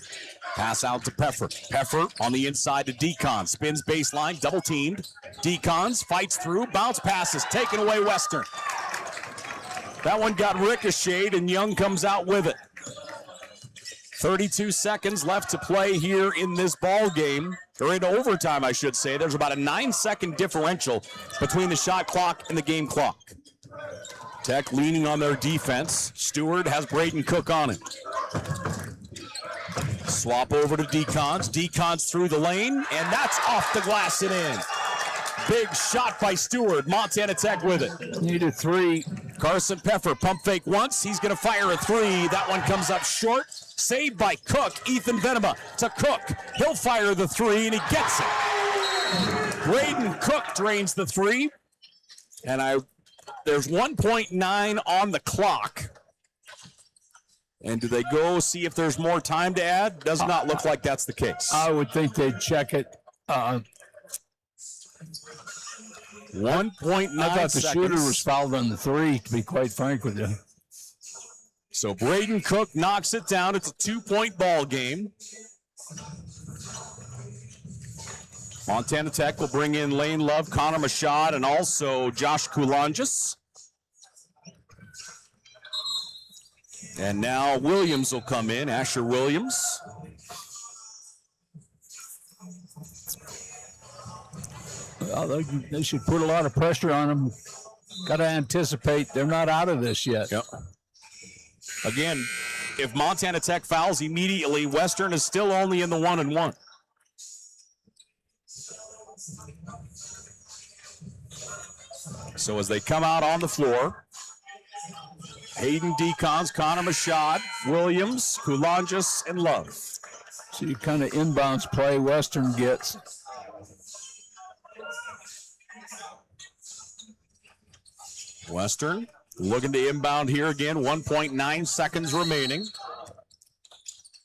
pass out to Peffer. Peffer on the inside to Decons, spins baseline, double teamed. Decons fights through, bounce passes, taken away Western. That one got ricocheted, and Young comes out with it. 32 seconds left to play here in this ball game, or in overtime, I should say. There's about a 9-second differential between the shot clock and the game clock. Tech leaning on their defense. Stewart has Braden Cook on it. Swap over to Decons. Decons through the lane, and that's off the glass and in. Big shot by Stewart. Montana Tech with it. Need a three. Carson Peffer, pump fake once. He's going to fire a three. That one comes up short. Saved by Cook. Ethan Venema to Cook. He'll fire the three, and he gets it. Braden Cook drains the three. And there's 1.9 on the clock. And do they go see if there's more time to add? Does not look like that's the case. I would think they'd check it. 1.9 I thought the seconds. shooter was fouled on the three, to be quite frank with you. So Braden Cook knocks it down. It's a 2-point ball game. Montana Tech will bring in Lane Love, Connor Machad, and also Josh Kulonges. And now Williams will come in, Asher Williams. Well, they should put a lot of pressure on them. Got to anticipate they're not out of this yet. Yep. Again, if Montana Tech fouls immediately, Western is still only in the 1-and-1. So as they come out on the floor, Hayden Decons, Connor Machad, Williams, Kulonges, and Love. See kind of inbounds play Western gets. Western looking to inbound here again, 1.9 seconds remaining.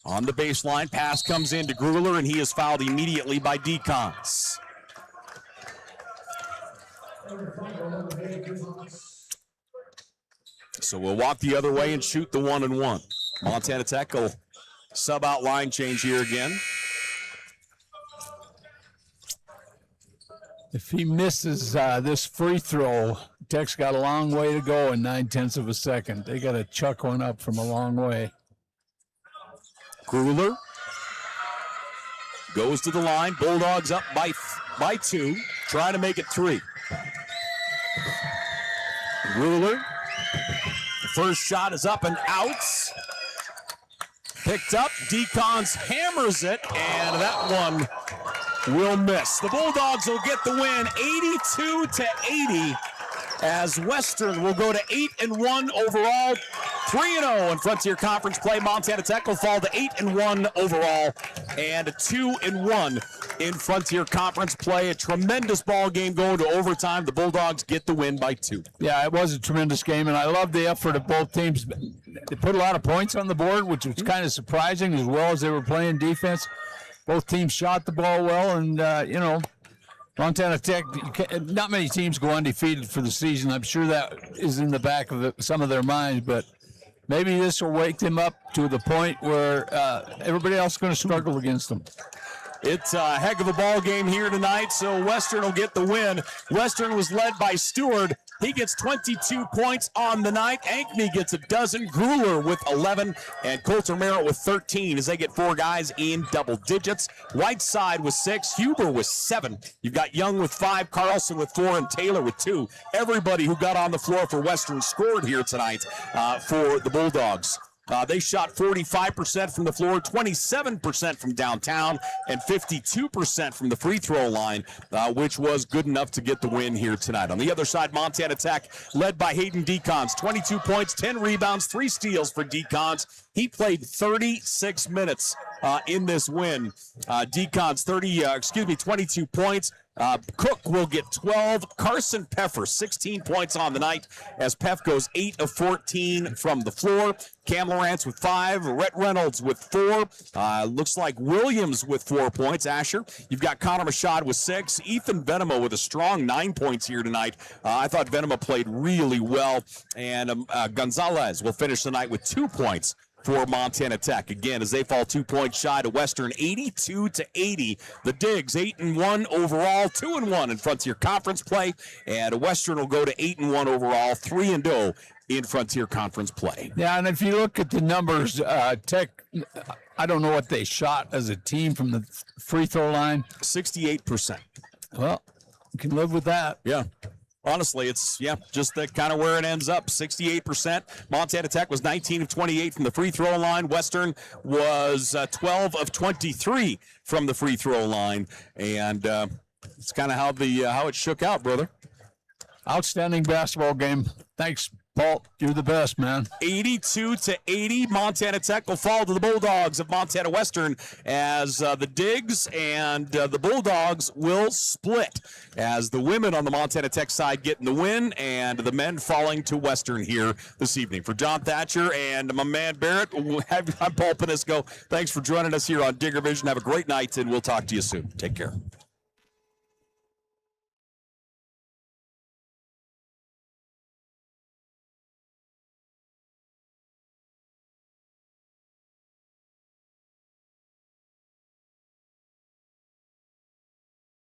On the baseline, pass comes in to Grueller, and he is fouled immediately by Decons. So we'll walk the other way and shoot the 1-and-1. Montana Tech will sub out line change here again. If he misses this free throw, Tech's got a long way to go in 9/10 of a second. They got to chuck one up from a long way. Grueller goes to the line. Bulldogs up by 2, trying to make it 3. Grueller, the first shot is up and out. Picked up, Decons hammers it, and that one will miss. The Bulldogs will get the win, 82-80, as Western will go to 8-1 overall, 3-0 in Frontier Conference play. Montana Tech will fall to 8-1 overall and 2-1 in Frontier Conference play. A tremendous ball game going to overtime. The Bulldogs get the win by 2. Yeah, it was a tremendous game, and I love the effort of both teams. They put a lot of points on the board, which was kind of surprising, as well as they were playing defense. Both teams shot the ball well, and, Montana Tech, not many teams go undefeated for the season. I'm sure that is in the back of some of their minds, but maybe this will wake them up to the point where everybody else is going to struggle against them. It's a heck of a ball game here tonight, so Western will get the win. Western was led by Stewart. He gets 22 points on the night. Ankney gets a dozen. Grueller with 11, and Coulter Merritt with 13 as they get 4 guys in double digits. Whiteside with 6, Huber with 7. You've got Young with 5, Carlson with 4, and Taylor with 2. Everybody who got on the floor for Western scored here tonight for the Bulldogs. They shot 45% from the floor, 27% from downtown, and 52% from the free throw line, which was good enough to get the win here tonight. On the other side, Montana Tech, led by Hayden Decons, 22 points, 10 rebounds, 3 steals for Decons. He played 36 minutes in this win. Decons 22 points, Cook will get 12. Carson Peffer, 16 points on the night as Peff goes 8 of 14 from the floor. Cam Lawrence with 5. Rhett Reynolds with 4. Looks like Williams with 4 points. Asher, you've got Connor Machad with 6. Ethan Venema with a strong 9 points here tonight. I thought Venema played really well. And Gonzalez will finish the night with 2 points for Montana Tech. Again, as they fall 2 points shy to Western, 82-80. The Digs 8-1 overall, 2-1 in Frontier Conference play, and Western will go to 8-1 overall, 3-0 in Frontier Conference play. Yeah, and if you look at the numbers, Tech, I don't know what they shot as a team from the free throw line. 68%. Well, you can live with that. Yeah. Honestly, it's, just the kind of where it ends up, 68%. Montana Tech was 19 of 28 from the free throw line. Western was 12 of 23 from the free throw line. And it's kind of how it shook out, brother. Outstanding basketball game. Thanks, Paul. You're the best, man. 82-80. Montana Tech will fall to the Bulldogs of Montana Western as the Digs and the Bulldogs will split as the women on the Montana Tech side getting the win and the men falling to Western here this evening. For John Thatcher and my man Barrett, I'm Paul Panisco. Thanks for joining us here on Digger Vision. Have a great night, and we'll talk to you soon. Take care.